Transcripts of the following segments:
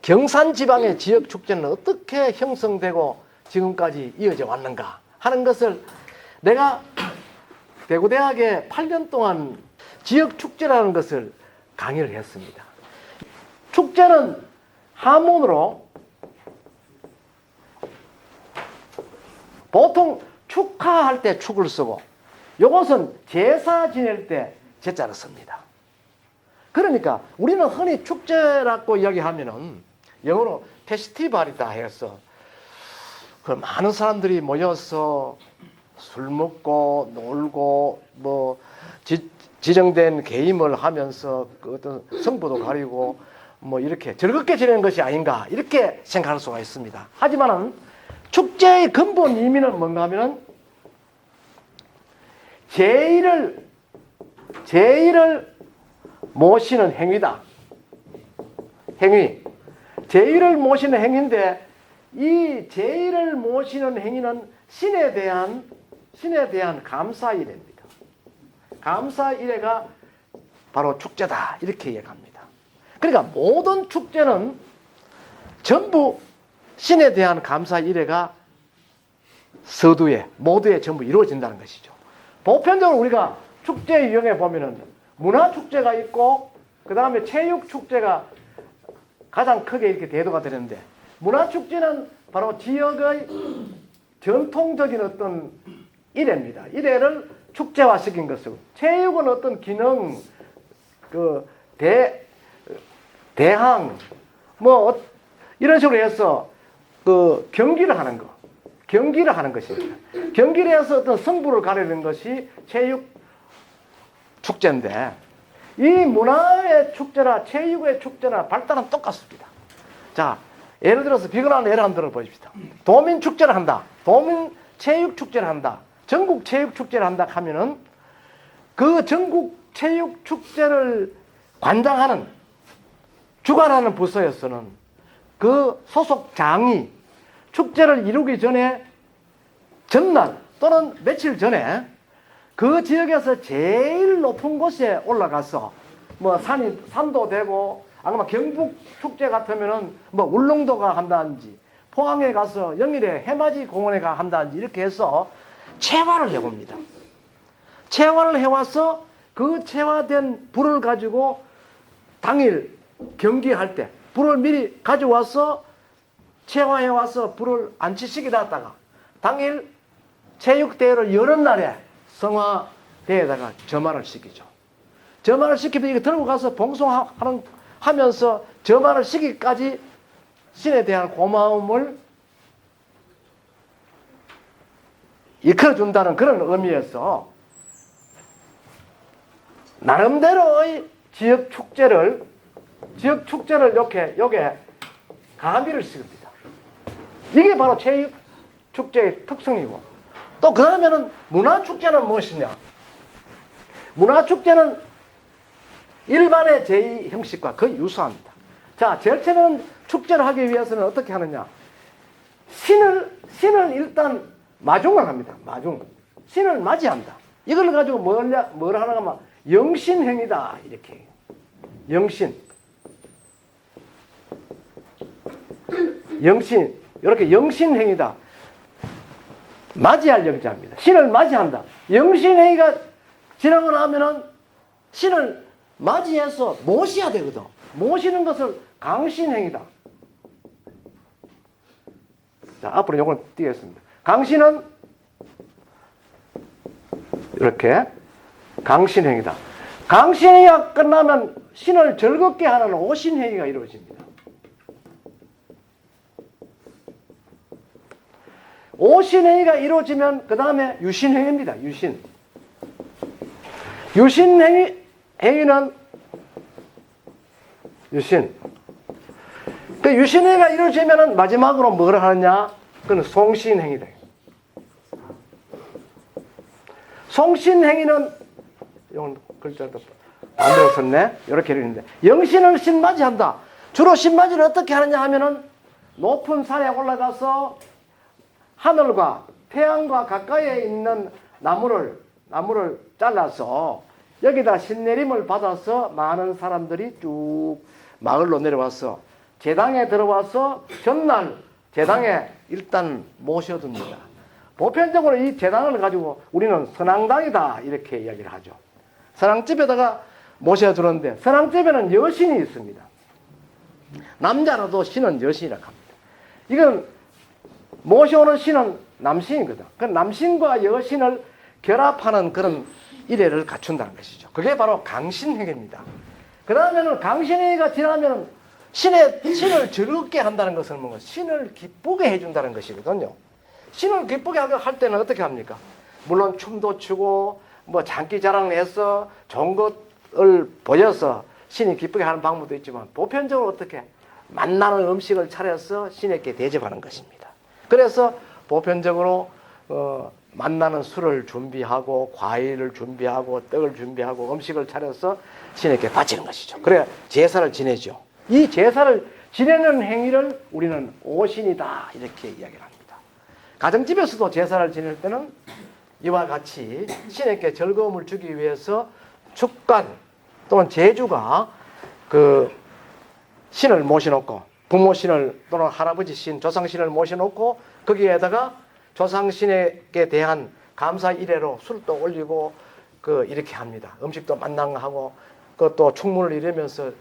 경산 지방의 지역 축제는 어떻게 형성되고 지금까지 이어져 왔는가 하는 것을 내가 대구대학에 8년 동안 지역 축제라는 것을 강의를 했습니다. 축제는 한문으로 보통 축하할 때 축을 쓰고 이것은 제사 지낼 때 제자를 씁니다. 그러니까 우리는 흔히 축제라고 이야기하면은 영어로 페스티벌이다 해서 그 많은 사람들이 모여서 술 먹고 놀고 뭐 지정된 게임을 하면서 그 어떤 성부도 가리고 뭐 이렇게 즐겁게 지내는 것이 아닌가 이렇게 생각할 수가 있습니다. 하지만은 축제의 근본 의미는 뭔가 하면은 제의를 모시는 행위다. 행위. 제의를 모시는 행위인데 이 제의를 모시는 행위는 신에 대한 감사일회입니다. 감사일회가 바로 축제다. 이렇게 얘기합니다. 그러니까 모든 축제는 전부 신에 대한 감사일회가 모두에 전부 이루어진다는 것이죠. 보편적으로 우리가 축제 유형에 보면은 문화축제가 있고 그 다음에 체육축제가 가장 크게 이렇게 대두가 되는데 문화축제는 바로 지역의 전통적인 어떤 일회입니다. 일회를 축제화시킨 것이고 체육은 어떤 기능, 대항 뭐 이런 식으로 해서 경기를 하는 것입니다. 경기를 해서 어떤 승부를 가리는 것이 체육 축제인데 이 문화의 축제나 체육의 축제나 발달은 똑같습니다. 자, 예를 들어서 비근한 예를 한번 들어보십시다. 도민 축제를 한다. 도민 체육 축제를 한다. 전국 체육 축제를 한다 하면은 그 전국 체육 축제를 주관하는 부서에서는 그 소속 장이 축제를 이루기 전에 전날 또는 며칠 전에 그 지역에서 제일 높은 곳에 올라가서 뭐 산도 되고 아마 경북 축제 같으면은 뭐 울릉도가 한다든지 포항에 가서 영일에 해맞이 공원에 가 한다든지 이렇게 해서 체화를 해봅니다. 체화를 해와서 그 체화된 불을 가지고 당일 경기할 때 불을 미리 가져와서 체화해와서 불을 안치시키다 놨다가 당일 체육대회를 여는 날에 성화대에다가 점화를 시키죠. 점화를 시키면 이거 들고 가서 봉송하면서 점화를 시키기까지 신에 대한 고마움을 이끌어준다는 그런 의미에서 나름대로의 지역 축제를 요게 가미를 시킵니다. 이게 바로 체육 축제의 특성이고 또 그 다음에는 문화축제는 무엇이냐? 문화축제는 일반의 제2 형식과 거의 유사합니다. 자, 제일 처음에는 축제를 하기 위해서는 어떻게 하느냐? 신을 일단 마중을 합니다. 신을 맞이한다. 이걸 가지고 뭘 하는가 하면 영신행위다. 이렇게. 이렇게 영신행위다. 맞이할 영자입니다. 신을 맞이한다. 영신행위가 지나고 나면은 신을 맞이해서 모셔야 되거든. 모시는 것을 강신행위다. 자, 앞으로 이걸 띄겠습니다. 강신은 이렇게 강신행위다. 강신행위가 끝나면 신을 즐겁게 하는 오신행위가 이루어집니다. 오신행위가 이루어지면 그 다음에 유신행위입니다. 유신행위는 그 유신행위가 이루어지면 마지막으로 뭘 하느냐? 그건 송신행위다. 송신행위는 이건 글자도 반대로 썼네. 이렇게 읽는데 영신을 신맞이한다. 주로 신맞이를 어떻게 하느냐 하면은 높은 산에 올라가서 하늘과 태양과 가까이에 있는 나무를 잘라서 여기다 신내림을 받아서 많은 사람들이 쭉 마을로 내려와서 제당에 들어와서 전날 제당에 일단 모셔둡니다. 보편적으로 이 제당을 가지고 우리는 선앙당이다 이렇게 이야기를 하죠. 선앙집에다가 모셔두는데 선앙집에는 여신이 있습니다. 남자라도 신은 여신이라고 합니다. 이건 모셔오는 신은 남신이거든. 그 남신과 여신을 결합하는 그런 이례를 갖춘다는 것이죠. 그게 바로 강신행위입니다. 그러면은 강신행위가 지나면 신을 즐겁게 한다는 것은 뭔가 신을 기쁘게 해준다는 것이거든요. 신을 기쁘게 할 때는 어떻게 합니까? 물론 춤도 추고 뭐 장기 자랑을 해서 좋은 것을 보여서 신이 기쁘게 하는 방법도 있지만 보편적으로 어떻게 맛나는 음식을 차려서 신에게 대접하는 것입니다. 그래서 보편적으로 맛나는 술을 준비하고 과일을 준비하고 떡을 준비하고 음식을 차려서 신에게 바치는 것이죠. 그래 제사를 지내죠. 이 제사를 지내는 행위를 우리는 오신이다 이렇게 이야기를 합니다. 가정집에서도 제사를 지낼 때는 이와 같이 신에게 즐거움을 주기 위해서 축간 또는 제주가 그 신을 모셔놓고 부모신을 또는 할아버지 신, 조상신을 모셔놓고 거기에다가 조상신에게 대한 감사 이래로 술도 올리고 이렇게 합니다. 음식도 만나하고 그것도 충문을 이루면서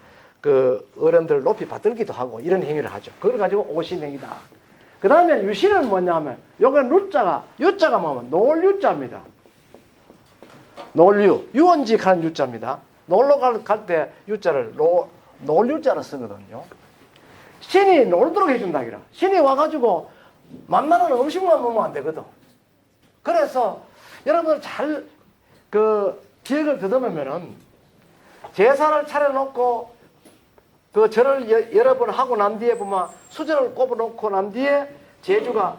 그 어른들 높이 받들기도 하고 이런 행위를 하죠. 그걸 가지고 오신행위다. 그 다음에 유신은 뭐냐면 요건 유자가 뭐냐면 놀유자입니다. 놀유, 유원직하는 유자입니다. 놀러 갈 때 유자를 놀유자로 쓰거든요. 신이 놀도록 해준다 기라. 신이 와가지고 만나는 음식만 먹으면 안 되거든. 그래서 여러분 잘 기억을 더듬으면은 제사를 차려놓고 그 절을 여러 번 하고 난 뒤에 보면 수저를 꼽아놓고 난 뒤에 제주가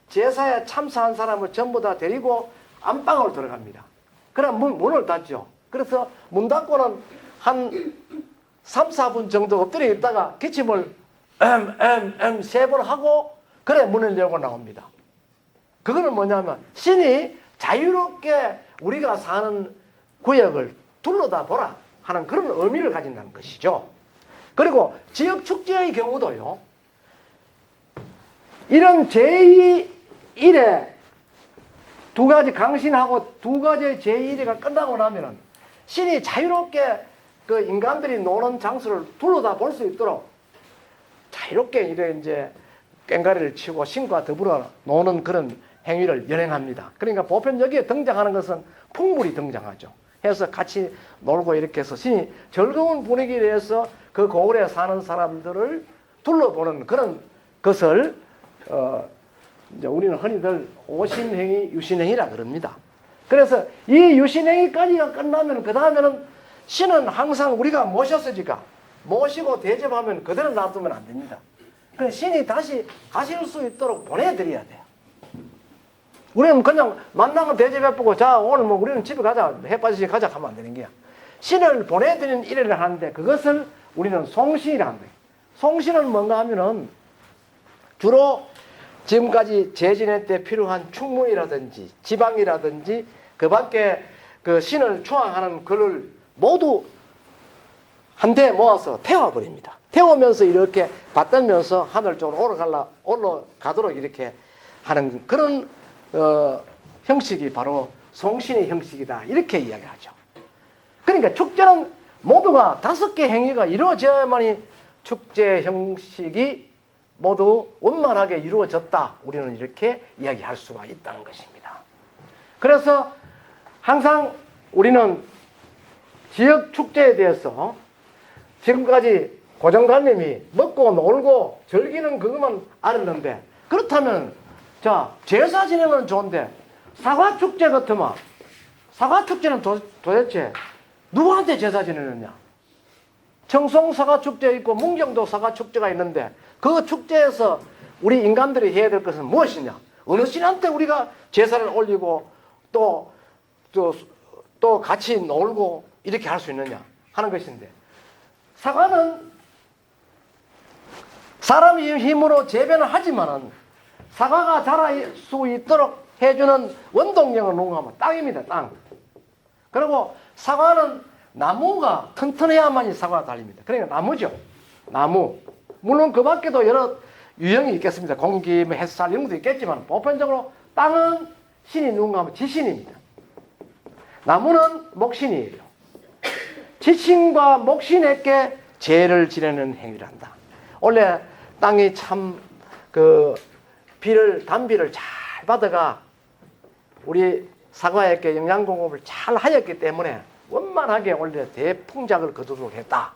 제사에 참사한 사람을 전부 다 데리고 안방으로 들어갑니다. 그럼 문을 닫죠. 그래서 문 닫고는 한 3, 4분 정도 엎드려 있다가 기침을 세 번 하고 그래 문을 열고 나옵니다. 그거는 뭐냐면 신이 자유롭게 우리가 사는 구역을 둘러다 보라 하는 그런 의미를 가진다는 것이죠. 그리고 지역 축제의 경우도요. 이런 제2일에 두 가지 강신하고 두 가지의 제2일회가 끝나고 나면은 신이 자유롭게 그 인간들이 노는 장소를 둘러다 볼 수 있도록 자유롭게 이제 꽹가리를 치고 신과 더불어 노는 그런 행위를 연행합니다. 그러니까 보편 여기에 등장하는 것은 풍물이 등장하죠. 해서 같이 놀고 이렇게 해서 신이 즐거운 분위기에 대해서 그 고을에 사는 사람들을 둘러보는 그런 것을 이제 우리는 흔히들 오신행위, 유신행위라 그럽니다. 그래서 이 유신행위까지가 끝나면 그 다음에는 신은 항상 우리가 모셨으니까 모시고 대접하면 그대로 놔두면 안 됩니다. 그래서 신이 다시 가실 수 있도록 보내드려야 돼요. 우리는 그냥 만나면 대접해보고 자 오늘 뭐 우리는 집에 가자 햇받이 가자 하면 안 되는 거야. 신을 보내드리는 일을 하는데 그것을 우리는 송신이라 한다. 송신은 뭔가 하면은 주로 지금까지 제진회 때 필요한 충문이라든지 지방이라든지 그 밖에 그 신을 추앙하는 글을 모두 한데 모아서 태워버립니다. 태우면서 이렇게 받들면서 하늘 쪽으로 올라가도록 이렇게 하는 그런 형식이 바로 송신의 형식이다 이렇게 이야기하죠. 그러니까 축제는 모두가 5개 행위가 이루어져야만이 축제 형식이 모두 원만하게 이루어졌다. 우리는 이렇게 이야기할 수가 있다는 것입니다. 그래서 항상 우리는 지역 축제에 대해서 지금까지 고정관님이 먹고 놀고 즐기는 그것만 알았는데 그렇다면 자 제사 지내면 좋은데 사과축제 같으면 사과축제는 도대체 누구한테 제사 지내느냐? 청송 사과축제 있고 문경도 사과축제가 있는데 그 축제에서 우리 인간들이 해야 될 것은 무엇이냐? 어느 신한테 우리가 제사를 올리고 또 같이 놀고 이렇게 할 수 있느냐 하는 것인데 사과는 사람의 힘으로 재배는 하지만은 사과가 자랄 수 있도록 해주는 원동력을 농하면 땅입니다. 땅. 그리고 사과는 나무가 튼튼해야만이 사과가 달립니다. 그러니까 나무죠. 나무. 물론 그 밖에도 여러 유형이 있겠습니다. 공기, 햇살 이런 것도 있겠지만 보편적으로 땅은 신이 누군가 하면 지신입니다. 나무는 목신이에요. 지신과 목신에게 제를 지내는 행위란다. 원래 땅이 참 단비를 잘 받아가 우리 사과에게 영양 공급을 잘 하였기 때문에 원만하게 원래 대풍작을 거두도록 했다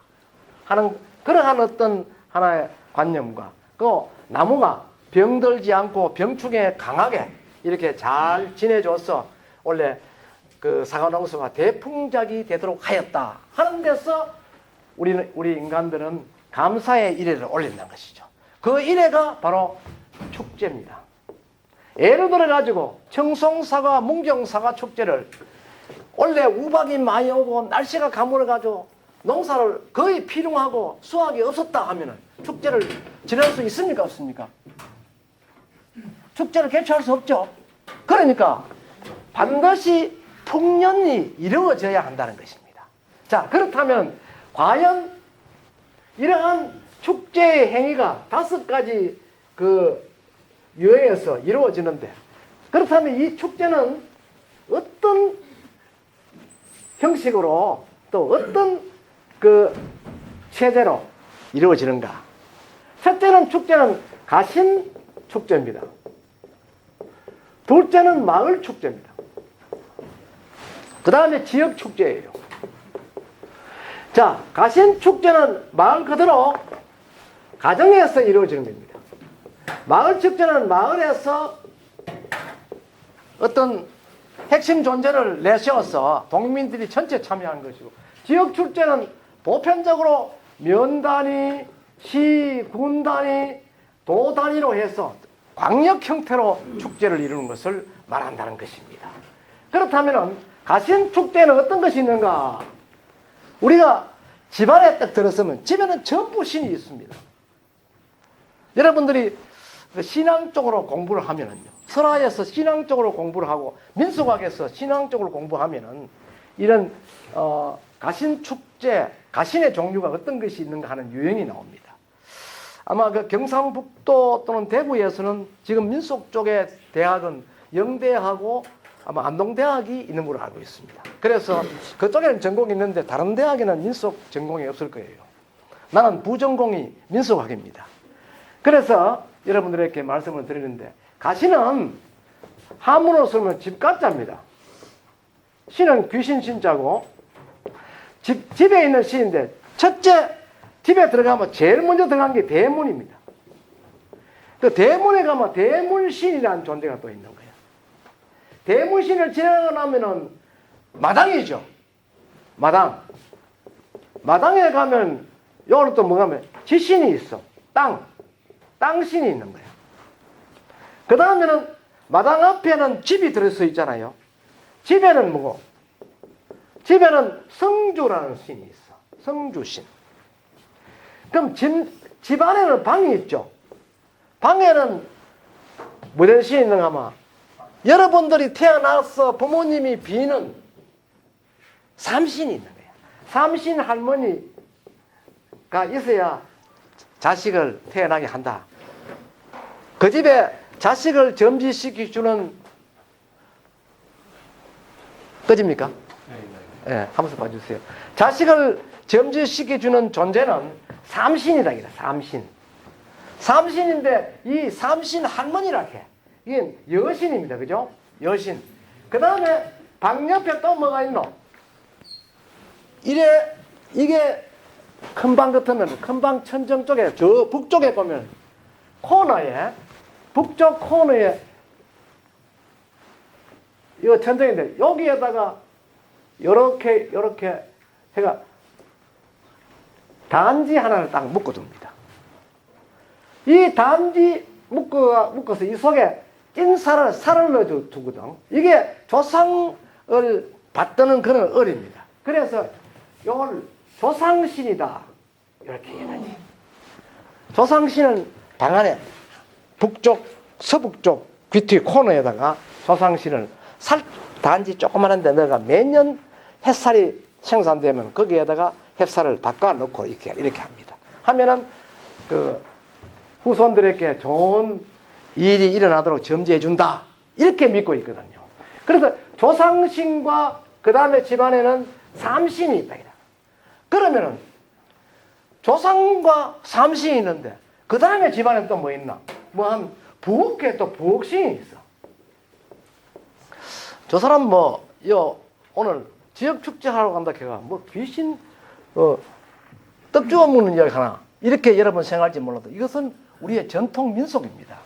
하는 그러한 어떤 하나의 관념과 그 나무가 병들지 않고 병충해 강하게 이렇게 잘 지내줘서 원래 그 사과농수가 대풍작이 되도록 하였다 하는 데서 우리 인간들은 감사의 일회를 올린다는 것이죠. 그 일회가 바로 축제입니다. 예를 들어 가지고 청송사과, 문경사과 축제를 원래 우박이 많이 오고 날씨가 가물어 가지고 농사를 거의 필요하고 수확이 없었다 하면은 축제를 지낼 수 있습니까 없습니까? 축제를 개최할 수 없죠. 그러니까 반드시 풍년이 이루어져야 한다는 것입니다. 자, 그렇다면 과연 이러한 축제의 행위가 5가지 유형에서 이루어지는데 그렇다면 이 축제는 어떤 형식으로 또 어떤 체제로 이루어지는가? 첫째는 축제는 가신 축제입니다. 둘째는 마을 축제입니다. 그 다음에 지역 축제예요. 자, 가신 축제는 말 그대로 가정에서 이루어지는 겁니다. 마을 축제는 마을에서 어떤 핵심 존재를 내세워서 동민들이 전체 참여하는 것이고, 지역 축제는 보편적으로 면 단위, 시, 군 단위, 도 단위로 해서 광역 형태로 축제를 이루는 것을 말한다는 것입니다. 그렇다면 가신 축제는 어떤 것이 있는가? 우리가 집안에 딱 들었으면 집에는 전부 신이 있습니다. 여러분들이 신앙 쪽으로 공부를 하면은요, 설화에서 신앙 쪽으로 공부를 하고 민俗학에서 신앙 쪽으로 공부하면은 이런 가신 축제, 가신의 종류가 어떤 것이 있는가 하는 유형이 나옵니다. 아마 경상북도 또는 대구에서는 지금 민속 쪽의 대학은 영대하고 아마 안동대학이 있는 걸로 알고 있습니다. 그래서 그쪽에는 전공이 있는데 다른 대학에는 민속 전공이 없을 거예요. 나는 부전공이 민속학입니다. 그래서 여러분들에게 말씀을 드리는데, 가신은 한문으로 쓰면 집가자입니다. 신은 귀신 신자고 집에 있는 신인데, 첫째 집에 들어가면 제일 먼저 들어간 게 대문입니다. 그 대문에 가면 대문신이라는 존재가 또 있는 거예요. 대문신을 지나고 나면은 마당이죠. 마당에 가면 여기로 또 뭐가 하면 지신이 있어. 땅신이 있는 거예요. 그 다음에는 마당 앞에는 집이 들어서 있잖아요. 집에는 뭐고? 집에는 성주라는 신이 있어. 성주신. 그럼 집 안에는 방이 있죠. 방에는 무슨 신이 있는가 하면 여러분들이 태어나서 부모님이 비는 삼신이 있는 거예요. 삼신 할머니가 있어야 자식을 태어나게 한다. 그 집에 자식을 점지시켜주는 꺼집니까? 네, 한번 봐주세요. 자식을 점지시켜주는 존재는 삼신이다. 삼신인데 이 삼신 할머니라 해. 이게 여신입니다. 그죠? 여신. 그 다음에 방 옆에 또 뭐가 있노? 이게 큰 방 같으면 큰 방 천정 쪽에 저 북쪽에 보면 코너에 북쪽 코너에 이거 천정인데 여기에다가 요렇게 해가 단지 하나를 딱 묶어둡니다. 이 단지 묶어서 이 속에 살을 넣어두거든. 이게 조상을 받드는 그런 을입니다. 그래서 이걸 조상신이다 이렇게 해야지. 조상신은 방 안에 서북쪽 귀뒤 코너에다가 조상신을 단지 조그마한 데 넣어가 매년 햇살이 생산되면 거기에다가 햅쌀을 닦아 넣고 이렇게 합니다. 하면은 그 후손들에게 좋은 일이 일어나도록 점지해 준다. 이렇게 믿고 있거든요. 그래서 조상신과 그 다음에 집안에는 삼신이 있다. 그러면은 조상과 삼신이 있는데 그 다음에 집안에 또 뭐 있나? 뭐 한 부엌에 또 부엌신이 있어. 저 사람 뭐 오늘 지역 축제하러 간다 걔가 뭐 귀신 떡 주워 먹는 이야기 하나 이렇게 여러분 생각할지 몰라도 이것은 우리의 전통 민속입니다.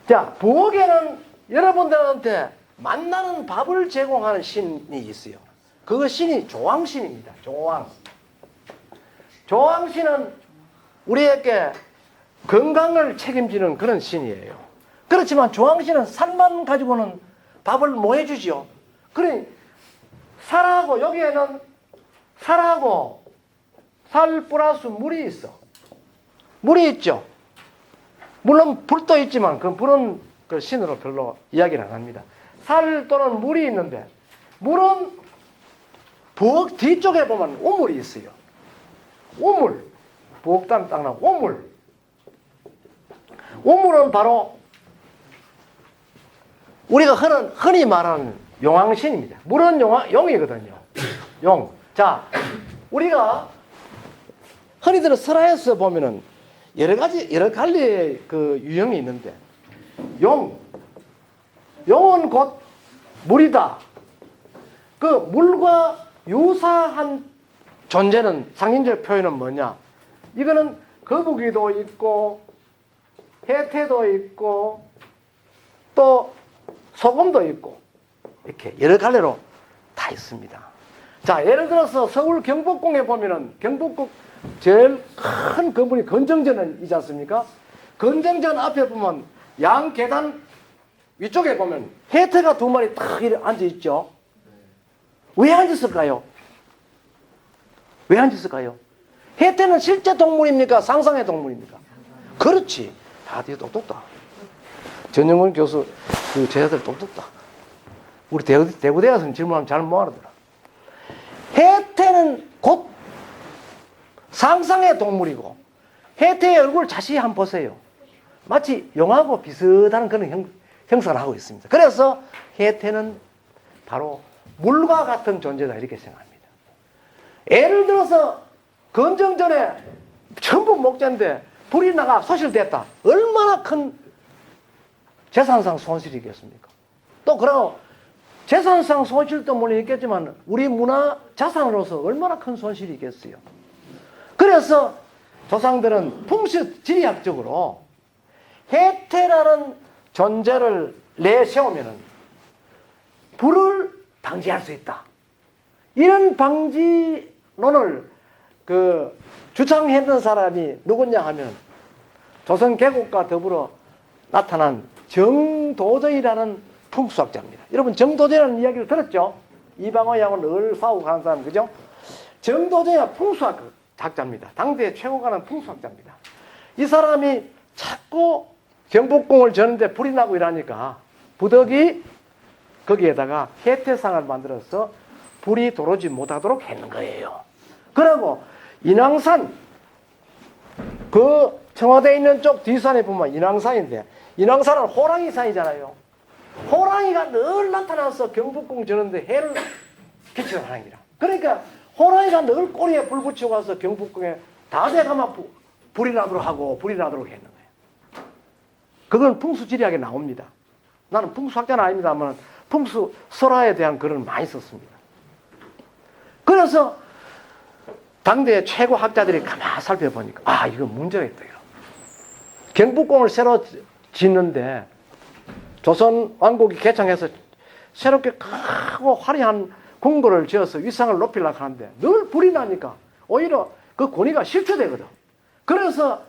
자, 부엌에는 여러분들한테 만나는 밥을 제공하는 신이 있어요. 그 신이 조왕신입니다. 조왕신은 우리에게 건강을 책임지는 그런 신이에요. 그렇지만 조왕신은 살만 가지고는 밥을 뭐 해주지요? 그러니 살하고 여기에는 살하고 살 플러스 물이 있어. 물이 있죠. 물론 불도 있지만 그 불은 그 신으로 별로 이야기를 안 합니다. 살 또는 물이 있는데 물은 부엌 뒤쪽에 보면 우물이 있어요. 우물. 부엌단 딱 나오고 우물. 우물은 바로 우리가 흔히 말하는 용왕신입니다. 물은 용이거든요. 용. 자, 우리가 흔히들 설화에서 보면은 여러 갈래의 그 유형이 있는데, 용은 곧 물이다. 그 물과 유사한 존재는 상징적 표현은 뭐냐? 이거는 거북이도 있고, 해태도 있고, 또 소금도 있고, 이렇게 여러 갈래로 다 있습니다. 자, 예를 들어서 서울 경복궁에 보면은 경복궁 제일 큰 건물이 건정전이지 않습니까? 건정전 앞에 보면 양 계단 위쪽에 보면 해태가 2마리 딱 앉아 있죠. 왜 앉았을까요? 왜 앉았을까요? 해태는 실제 동물입니까? 상상의 동물입니까? 그렇지. 아, 되게 똑똑다. 전영훈 교수 그 제자들 똑똑다. 우리 대구대학생 질문하면 잘 못 알아들어. 해태는 곧 상상의 동물이고 해태의 얼굴 자세히 한번 보세요. 마치 용하고 비슷한 그런 형상을 하고 있습니다. 그래서 해태는 바로 물과 같은 존재다 이렇게 생각합니다. 예를 들어서 건정전에 전부 목재인데 불이 나가 소실됐다. 얼마나 큰 재산상 손실이겠습니까? 또 그러고 재산상 손실도 물론 있겠지만 우리 문화 자산으로서 얼마나 큰 손실이 있겠어요. 그래서 조상들은 풍수지리학적으로 해태라는 존재를 내세우면 불을 방지할 수 있다. 이런 방지론을 주창했던 사람이 누구냐 하면 조선 개국과 더불어 나타난 정도저이라는 풍수학자입니다. 여러분 정도저이라는 이야기를 들었죠? 이방호 양은 늘 싸우고 사람, 그죠? 정도저이가 풍수학자입니다. 당대의 최고가는 풍수학자입니다. 이 사람이 자꾸 경복궁을 저는데 불이 나고 이러니까 부덕이 거기에다가 해태상을 만들어서 불이 들어오지 못하도록 했는 거예요. 그리고 인왕산, 그 청와대에 있는 쪽 뒷산에 보면 인왕산인데 인왕산은 호랑이산이잖아요. 호랑이가 늘 나타나서 경복궁 저는데 해를 끼치는 하나입니다. 그러니까 호랑이가 늘 꼬리에 불 붙이고 가서 경복궁에 다 돼가면 불이 나도록 하고 불이 나도록 했는 거예요. 그건 풍수지리학에 나옵니다. 나는 풍수학자는 아닙니다만 풍수 설화에 대한 글을 많이 썼습니다. 그래서 당대 최고 학자들이 가만히 살펴보니까 아, 이거 문제가 있다. 경복궁을 새로 짓는데 조선 왕국이 개창해서 새롭게 크고 화려한 궁궐을 지어서 위상을 높이려고 하는데 늘 불이 나니까 오히려 그 권위가 실추되거든. 그래서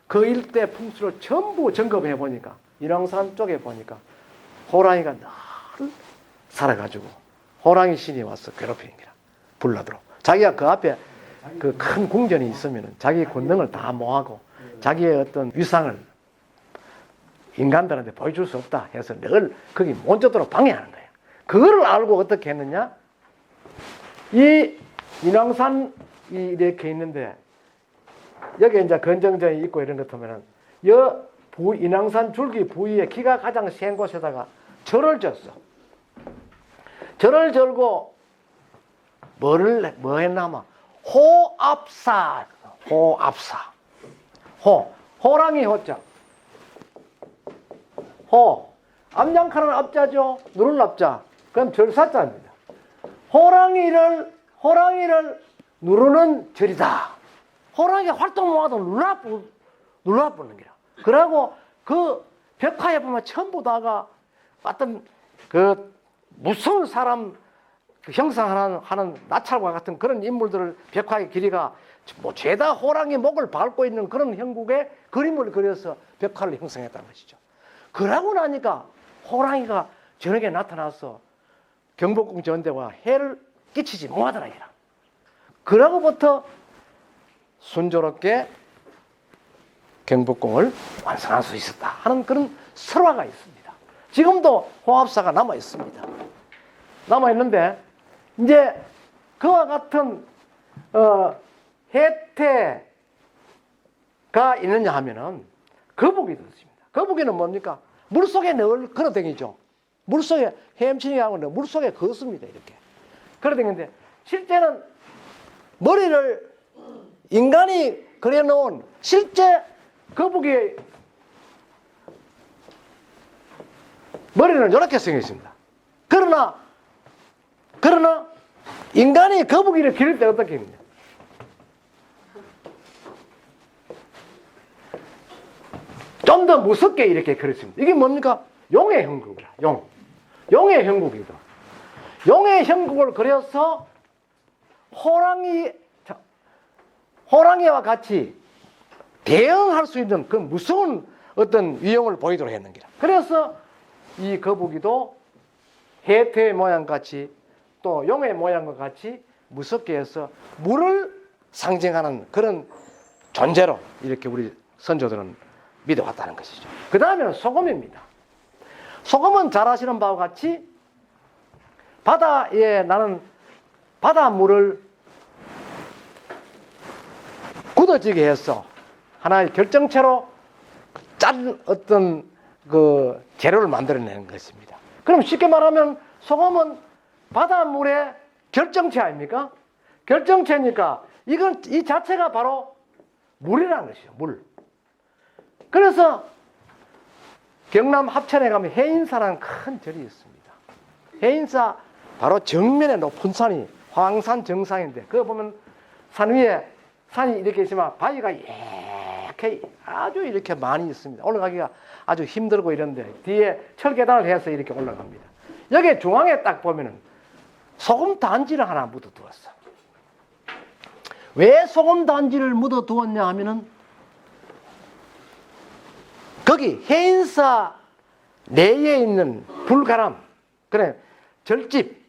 그 일대 풍수를 전부 점검해 보니까 인왕산 쪽에 보니까 호랑이가 늘 살아가지고 호랑이 신이 와서 괴롭히는 거야. 불나도록. 자기가 그 앞에 그 큰 궁전이 있으면 자기 권능을 다 모아고 자기의 어떤 위상을 인간들한테 보여줄 수 없다 해서 늘 거기 못 젖도록 방해하는 거예요. 그거를 알고 어떻게 했느냐? 이 인왕산이 이렇게 있는데 여기 이제 건정전이 있고 이런 것 하면은 인왕산 줄기 부위에 기가 가장 센 곳에다가 절을 졌어. 절을 절고 뭐 했나마? 호압사. 호랑이 호자. 암양카는 압자죠. 누른 압자. 그럼 절사자입니다. 호랑이를 누르는 절이다. 호랑이가 활동 못하도 눌러붙는 거야. 그러고 그 벽화에 보면 전부 다가 어떤 그 무서운 사람 그 형상하는 나찰과 같은 그런 인물들을 벽화의 길이가 뭐 죄다 호랑이 목을 밟고 있는 그런 형국의 그림을 그려서 벽화를 형성했다는 것이죠. 그러고 나니까 호랑이가 저녁에 나타나서 경복궁 전대와 해를 끼치지 못하더라. 그러고부터 순조롭게 경복궁을 완성할 수 있었다 하는 그런 설화가 있습니다. 지금도 호압사가 남아 있습니다. 남아 있는데 이제 그와 같은 혜태가 있느냐 하면은 거북이 있습니다. 거북이는 뭡니까? 물속에 늘 걸어다니죠. 물속에 헤엄치니하고 물속에 걷습니다. 이렇게 걸어다니는데 실제는 머리를 인간이 그려놓은 실제 거북이의 머리는 이렇게 생겨 있습니다. 그러나 인간이 거북이를 기를 때 어떻게 합니까? 좀 더 무섭게 이렇게 그렸습니다. 이게 뭡니까? 용의 형국이라. 용의 형국이다. 용의 형국을 그려서 호랑이와 같이 대응할 수 있는 그 무서운 어떤 위용을 보이도록 했는 기라. 그래서 이 거북이도 해태의 모양같이 또 용의 모양과 같이 무섭게 해서 물을 상징하는 그런 존재로 이렇게 우리 선조들은 믿어왔다는 것이죠. 그 다음에는 소금입니다. 소금은 잘 아시는 바와 같이 바다에 나는 바닷물을 굳어지게 해서 하나의 결정체로 짠 어떤 그 재료를 만들어내는 것입니다. 그럼 쉽게 말하면 소금은 바닷물의 결정체 아닙니까? 결정체니까 이 자체가 바로 물이라는 것이죠. 물. 그래서 경남 합천에 가면 해인사라는 큰 절이 있습니다. 해인사 바로 정면에 높은 산이 황산 정상인데 그거 보면 산 위에 산이 이렇게 있지만 바위가 이렇게 아주 이렇게 많이 있습니다. 올라가기가 아주 힘들고 이런데 뒤에 철계단을 해서 이렇게 올라갑니다. 여기 중앙에 딱 보면은 소금 단지를 하나 묻어 두었어. 왜 소금 단지를 묻어 두었냐 하면은 거기 해인사 내에 있는 불가람, 그래 절집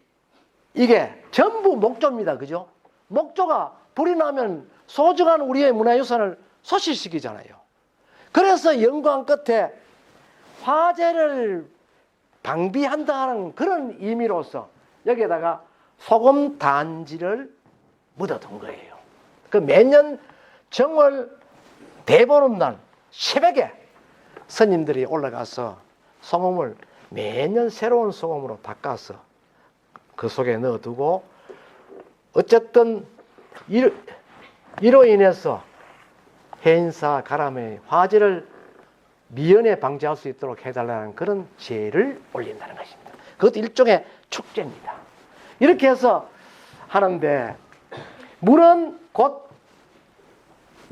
이게 전부 목조입니다. 그죠? 목조가 불이 나면 소중한 우리의 문화유산을 소실시키잖아요. 그래서 영광 끝에 화재를 방비한다는 그런 의미로서 여기에다가 소금 단지를 묻어둔 거예요. 그 매년 정월 대보름날 새벽에 스님들이 올라가서 소금을 매년 새로운 소금으로 닦아서 그 속에 넣어두고 어쨌든 이로 인해서 해인사 가람의 화재를 미연에 방지할 수 있도록 해달라는 그런 제를 올린다는 것입니다. 그것도 일종의 축제입니다. 이렇게 해서 하는데 물은 곧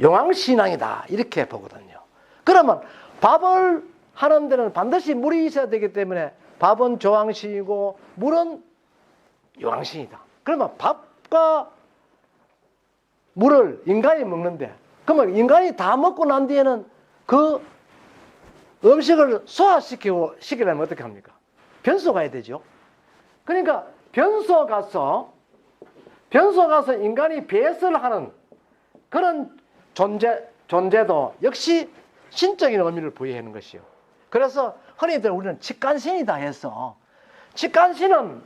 용왕신앙이다 이렇게 보거든요. 그러면 밥을 하는 데는 반드시 물이 있어야 되기 때문에 밥은 조왕신이고 물은 용왕신이다. 그러면 밥과 물을 인간이 먹는데 그러면 인간이 다 먹고 난 뒤에는 그 음식을 소화시키려면 어떻게 합니까? 변소 가야 되죠. 그러니까 변소 가서 인간이 배설을 하는 그런 존재도 역시 신적인 의미를 부여하는 것이요. 그래서 흔히들 우리는 직간신이다 해서 직간신은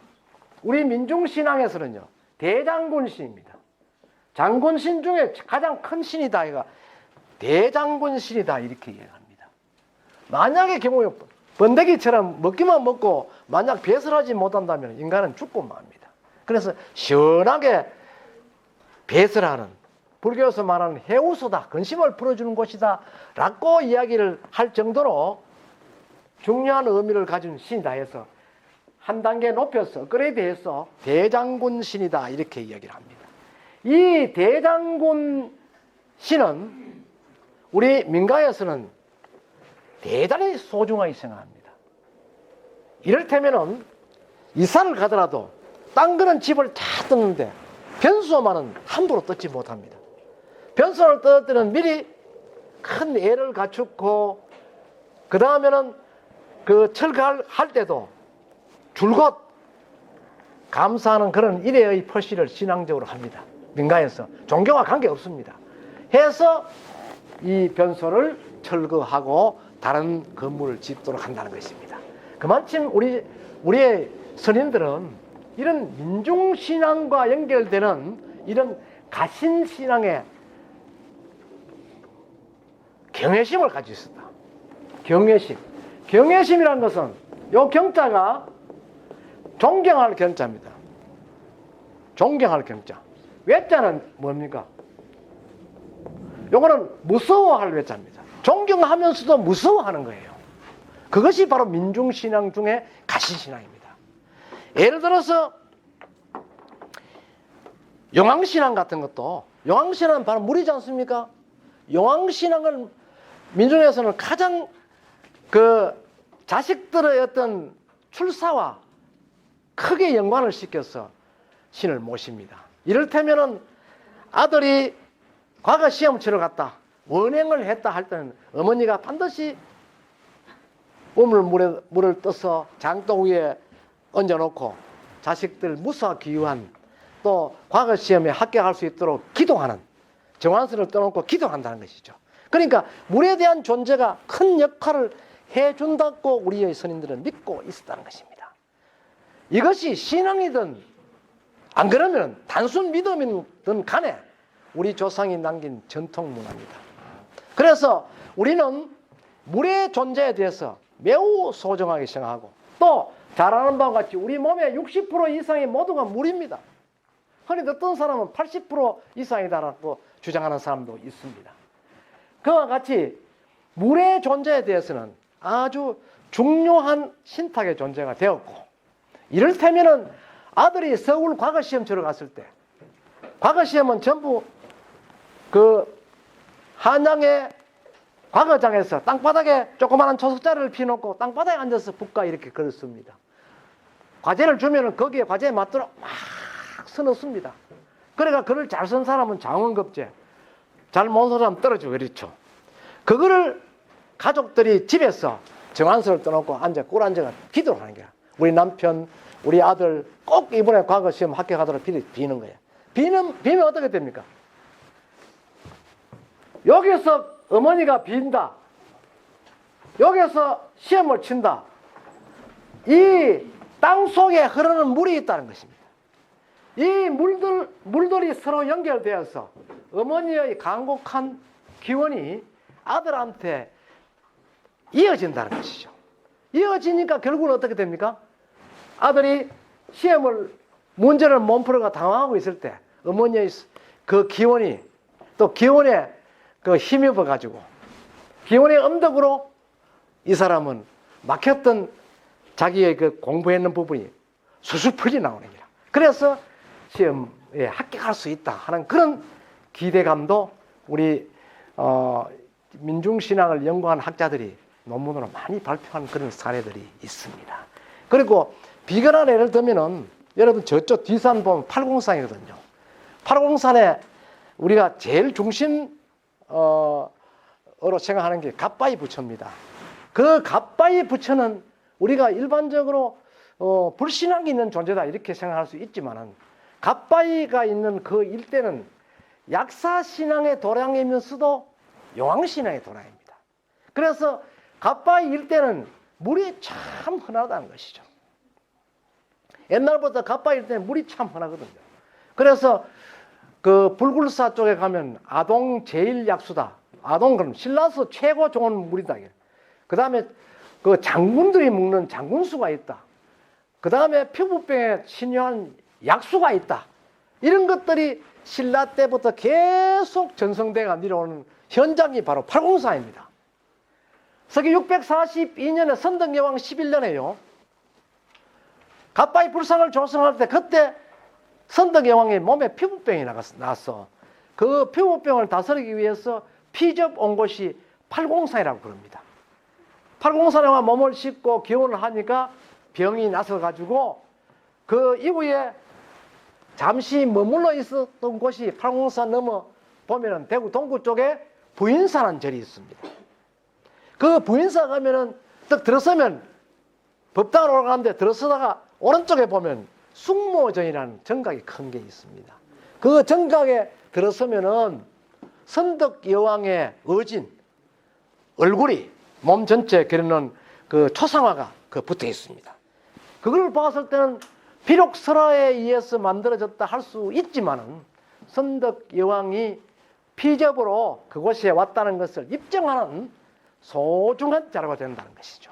우리 민중신앙에서는요 대장군신입니다. 장군신 중에 가장 큰 신이다. 이가 대장군신이다. 이렇게 이야기합니다. 만약의 경우에 번데기처럼 먹기만 먹고 만약 배설하지 못한다면 인간은 죽고 맙니다. 그래서 시원하게 배설하는, 불교에서 말하는 해우소다, 근심을 풀어주는 곳이다 라고 이야기를 할 정도로 중요한 의미를 가진 신이다 해서 한 단계 높여서 업그레이드해서 대장군신이다 이렇게 이야기를 합니다. 이 대장군신은 우리 민가에서는 대단히 소중하게 생각합니다. 이를테면은 이사를 가더라도 딴 거는 집을 다 뜯는데 변소만은 함부로 뜯지 못합니다. 변소를 뜯을 때는 미리 큰 애를 갖추고 그 다음에는 그 철거할 때도 줄곧 감사하는 그런 일회의 표시를 신앙적으로 합니다. 민가에서 종교와 관계없습니다. 해서 이 변소를 철거하고 다른 건물을 짓도록 한다는 것입니다. 그만큼 우리의 선인들은 이런 민중신앙과 연결되는 이런 가신신앙의 경외심을 가지고 있었다. 경외심. 경외심이라는 것은 요 경자가 존경할 경자입니다. 존경할 경자. 외자는 뭡니까? 요거는 무서워할 외자입니다. 존경하면서도 무서워하는 거예요. 그것이 바로 민중신앙 중에 가신신앙입니다. 예를 들어서 용왕신앙 같은 것도, 용왕신앙은 바로 물이지 않습니까? 용왕신앙을 민중에서는 가장 그 자식들의 어떤 출사와 크게 연관을 시켜서 신을 모십니다. 이를테면은 아들이 과거 시험 치러 갔다, 원행을 했다 할 때는 어머니가 반드시 물을 떠서 장독 위에 얹어놓고 자식들 무사 귀환, 또 과거 시험에 합격할 수 있도록 기도하는, 정환선을 떠놓고 기도한다는 것이죠. 그러니까 물에 대한 존재가 큰 역할을 해준다고 우리의 선인들은 믿고 있었다는 것입니다. 이것이 신앙이든 안 그러면 단순 믿음이든 간에 우리 조상이 남긴 전통 문화입니다. 그래서 우리는 물의 존재에 대해서 매우 소중하게 생각하고, 또 잘 아는 바와 같이 우리 몸의 60% 이상이 모두가 물입니다. 흔히 어떤 사람은 80% 이상이다라고 주장하는 사람도 있습니다. 그와 같이 물의 존재에 대해서는 아주 중요한 신탁의 존재가 되었고, 이를테면은 아들이 서울 과거시험 치러 갔을 때, 과거시험은 전부 그 한양의 과거장에서 땅바닥에 조그마한 초석자를 피워놓고 땅바닥에 앉아서 북가 이렇게 걸었습니다. 과제를 주면은 거기에 과제에 맞도록 막 써놓습니다. 그러니까 글을 잘 쓴 사람은 장원급제, 잘 못 쓴 사람은 떨어지고 그렇죠. 그거를 가족들이 집에서 정한서를 떠놓고 앉아 꿇 앉아가 기도를 하는 거야. 우리 남편, 우리 아들 꼭 이번에 과거 시험 합격하도록 비는 거야. 비면 어떻게 됩니까? 여기서 어머니가 빈다, 여기서 시험을 친다, 이 땅 속에 흐르는 물이 있다는 것입니다. 이 물들이 서로 연결되어서 어머니의 간곡한 기원이 아들한테 이어진다는 것이죠. 이어지니까 결국은 어떻게 됩니까? 아들이 시험을, 문제를 못 풀어가 당황하고 있을 때 어머니의 그 기원이 또 기원에 그 힘입어 가지고 기원의 엄덕으로 이 사람은 막혔던 자기의 그 공부했는 부분이 수수풀이 나오는 거야. 그래서 시험에 합격할 수 있다 하는 그런 기대감도 우리 민중신앙을 연구한 학자들이 논문으로 많이 발표한 그런 사례들이 있습니다. 그리고 비근한 예를 들면은 여러분 저쪽 뒷산 보면 팔공산이거든요. 팔공산에 우리가 제일 중심 어로 생각하는 게 갓바위 부처입니다. 그 갓바위 부처는 우리가 일반적으로 불신앙이 있는 존재다 이렇게 생각할 수 있지만은 갓바위가 있는 그 일대는 약사신앙의 도량이면서도 용왕신앙의 도량입니다. 그래서 갓바위 일대는 물이 참 흔하다는 것이죠. 옛날부터 갓바위 일대는 물이 참 흔하거든요. 그래서 그 불굴사 쪽에 가면 아동 제일약수다. 아동 그럼 신라서 최고 좋은 물이다. 그 다음에 그 장군들이 먹는 장군수가 있다. 그 다음에 피부병에 신유한 약수가 있다. 이런 것들이 신라 때부터 계속 전성대가 내려오는 현장이 바로 팔공사입니다. 서기 642년에 선덕여왕 11년에요. 갓바이 불상을 조성할 때 그때 선덕여왕의 몸에 피부병이 나왔어. 그 피부병을 다스리기 위해서 피접 온 곳이 팔공산이라고 그럽니다. 팔공산에만 몸을 싣고 기원을 하니까 병이 나서가지고 그 이후에 잠시 머물러 있었던 곳이 팔공산 넘어 보면은 대구 동구 쪽에 부인사라는 절이 있습니다. 그 부인사 가면은 딱 들어서면 법당을 올라가는데 들어서다가 오른쪽에 보면 숙모전이라는 정각이 큰 게 있습니다. 그 정각에 들어서면은 선덕 여왕의 어진 얼굴이 몸 전체에 그리는 그 초상화가 그 붙어 있습니다. 그걸 봤을 때는 비록 설화에 의해서 만들어졌다 할 수 있지만은 선덕 여왕이 피접으로 그곳에 왔다는 것을 입증하는 소중한 자료가 된다는 것이죠.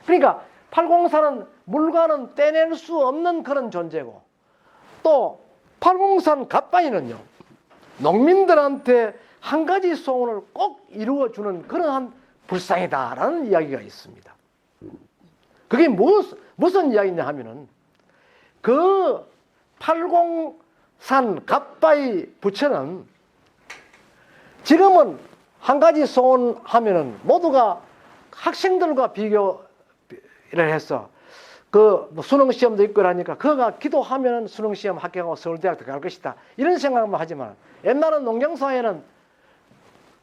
그러니까 팔공산은 물과는 떼낼 수 없는 그런 존재고, 또 팔공산 갓바위는요 농민들한테 한 가지 소원을 꼭 이루어주는 그러한 불상이다라는 이야기가 있습니다. 그게 무슨 이야기냐 하면은 그 팔공산 갓바위 부처는 지금은 한 가지 소원하면은 모두가 학생들과 비교를 해서 그 수능 시험도 있고 그러니까 그가 기도하면은 수능 시험 합격하고 서울대학 갈 것이다 이런 생각만 하지만 옛날은 농경사회는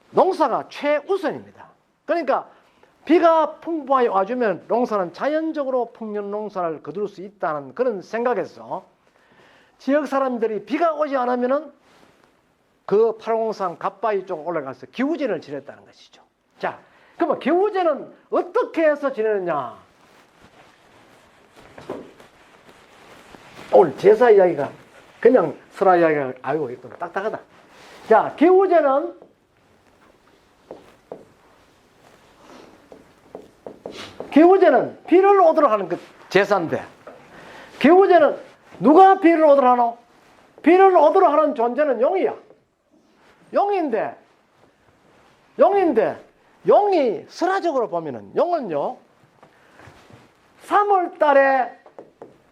농사가 최우선입니다. 그러니까 비가 풍부하게 와주면 농사는 자연적으로 풍년 농사를 거둘 수 있다는 그런 생각에서 지역 사람들이 비가 오지 않으면은 그 팔공산 갓바위 쪽 올라가서 기우제를 지냈다는 것이죠. 자, 그러면 기우제는 어떻게 해서 지내느냐? 오늘 제사 이야기가 그냥 설화 이야기가 아이고 이거 딱딱하다. 자, 기우제는 비를 얻으러 하는 그 제사인데, 기우제는 누가 비를 얻으러 하노? 비를 얻으러 하는 존재는 용이야. 용인데 용이 설화적으로 보면은 용은요 3월 달에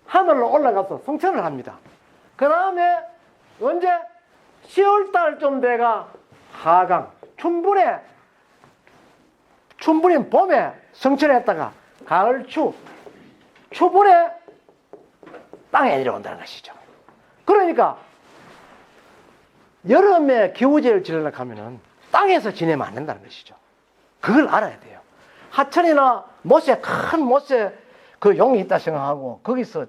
하늘로 올라가서 성천을 합니다. 그 다음에 언제 10월 달쯤 돼가 하강 춘분인 봄에 성천했다가 가을 추분에 땅에 내려온다는 것이죠. 그러니까 여름에 기우제를 지내려고 하면은 땅에서 지내면 안 된다는 것이죠. 그걸 알아야 돼요. 하천이나 큰 못에 그 용이 있다 생각하고 거기서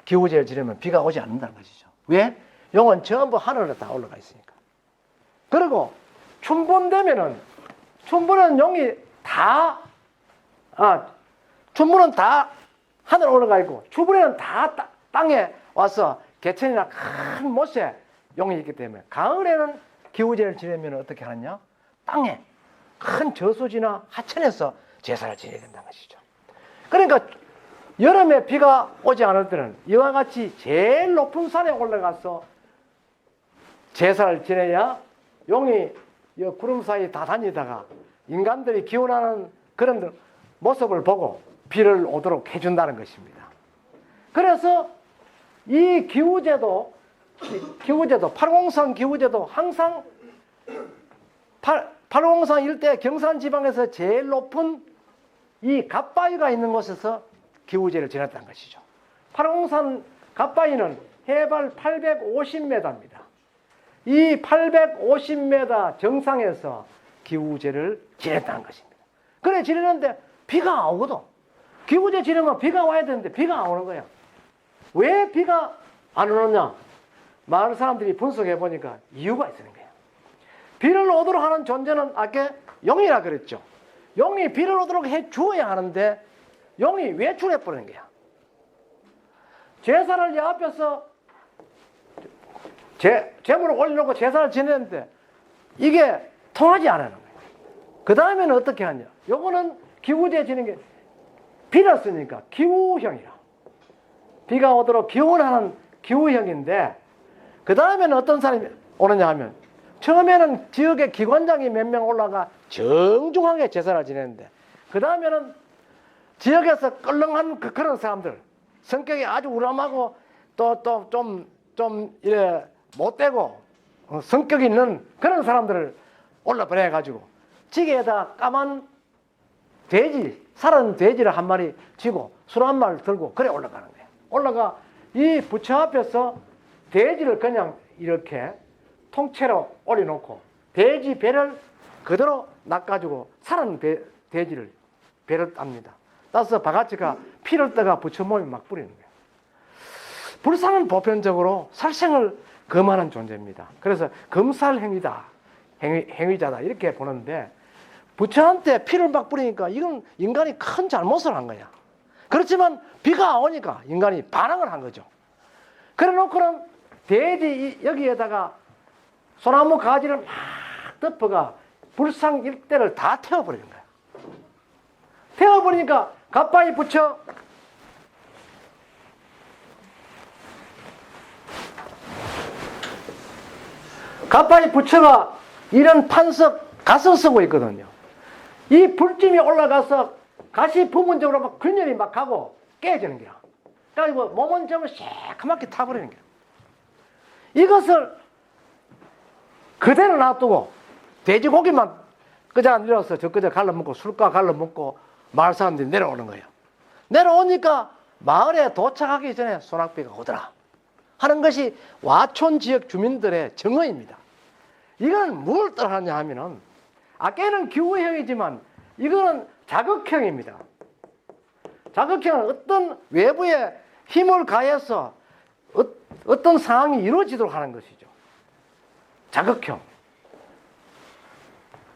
기우제를 지내면 비가 오지 않는다는 것이죠. 왜? 용은 전부 하늘에 다 올라가 있으니까. 그리고 춘분 되면은 춘분은 용이 춘분은 다 하늘에 올라가 있고 추분에는 다 땅에 와서 개천이나 큰 못에 용이 있기 때문에 가을에는 기우제를 지내면 어떻게 하느냐? 땅에 큰 저수지나 하천에서 제사를 지내야 된다는 것이죠. 그러니까 여름에 비가 오지 않을 때는 이와 같이 제일 높은 산에 올라가서 제사를 지내야 용이 구름 사이 다 다니다가 인간들이 기원하는 그런 모습을 보고 비를 오도록 해준다는 것입니다. 그래서 이 기우제도 팔공산 기우제도 항상 팔공산 일대 경산 지방에서 제일 높은 이 갓바위가 있는 곳에서 기우제를 지냈다는 것이죠. 팔공산 갓바위는 해발 850m입니다. 이 850m 정상에서 기우제를 지냈다는 것입니다. 그래 지내는데 비가 안 오거든. 기우제 지내면 비가 와야 되는데 비가 안 오는 거야. 왜 비가 안 오느냐? 마을 사람들이 분석해 보니까 이유가 있는 거예요. 비를 오도록 하는 존재는 아까 용이라 그랬죠. 용이 비를 오도록 해 주어야 하는데 용이 외출해 버리는 거야. 제사를 여 앞에서 재물을 올려놓고 제사를 지내는데 이게 통하지 않는 거예요. 그 다음에는 어떻게 하냐. 요거는 기후제 지는 게 비를 쓰니까 기후형이라. 비가 오도록 기원하는 기후형인데 그 다음에는 어떤 사람이 오느냐 하면 처음에는 지역의 기관장이 몇 명 올라가 정중하게 제사를 지내는데 그 다음에는 지역에서 껄렁한 그런 사람들 성격이 아주 우람하고 또 좀 이래 못되고 성격이 있는 그런 사람들을 올라보내가지고 지게에다 까만 돼지, 살은 돼지를 한 마리 쥐고 술 한 마리 들고 그래 올라가는 거예요. 올라가 이 부처 앞에서 돼지를 그냥 이렇게 통째로 올려놓고 돼지 배를 그대로 낚아주고 살은 돼지를 배를 땁니다. 따서 바가지가 피를 떠가 부처 몸에 막 뿌리는 거예요. 불상은 보편적으로 살생을 금하는 존재입니다. 그래서 금살행위다, 행위자다 이렇게 보는데 부처한테 피를 막 뿌리니까 이건 인간이 큰 잘못을 한 거야. 그렇지만 비가 오니까 인간이 반항을 한 거죠. 그래 놓고는 돼지 여기에다가 소나무 가지를 막 덮어가 불상 일대를 다 태워버리는 거야. 태워버리니까 가빠이 부처 부처가 이런 판석 갓을 쓰고 있거든요. 이 불찜이 올라가서 가시 부분적으로 막 균열이 막 가고 깨지는 거야. 그래서 몸은 점을 새카맣게 타버리는 거야. 이것을 그대로 놔두고 돼지고기만 그저 내려서 저 그저 갈라먹고 술가 갈라먹고 마을 사람들이 내려오는 거예요. 내려오니까 마을에 도착하기 전에 소낙비가 오더라 하는 것이 와촌 지역 주민들의 정의입니다. 이건 뭘 뜻하냐 하면은 아까는 기후형이지만 이거는 자극형입니다. 자극형은 어떤 외부의 힘을 가해서 어떤 상황이 이루어지도록 하는 것이죠. 자극형.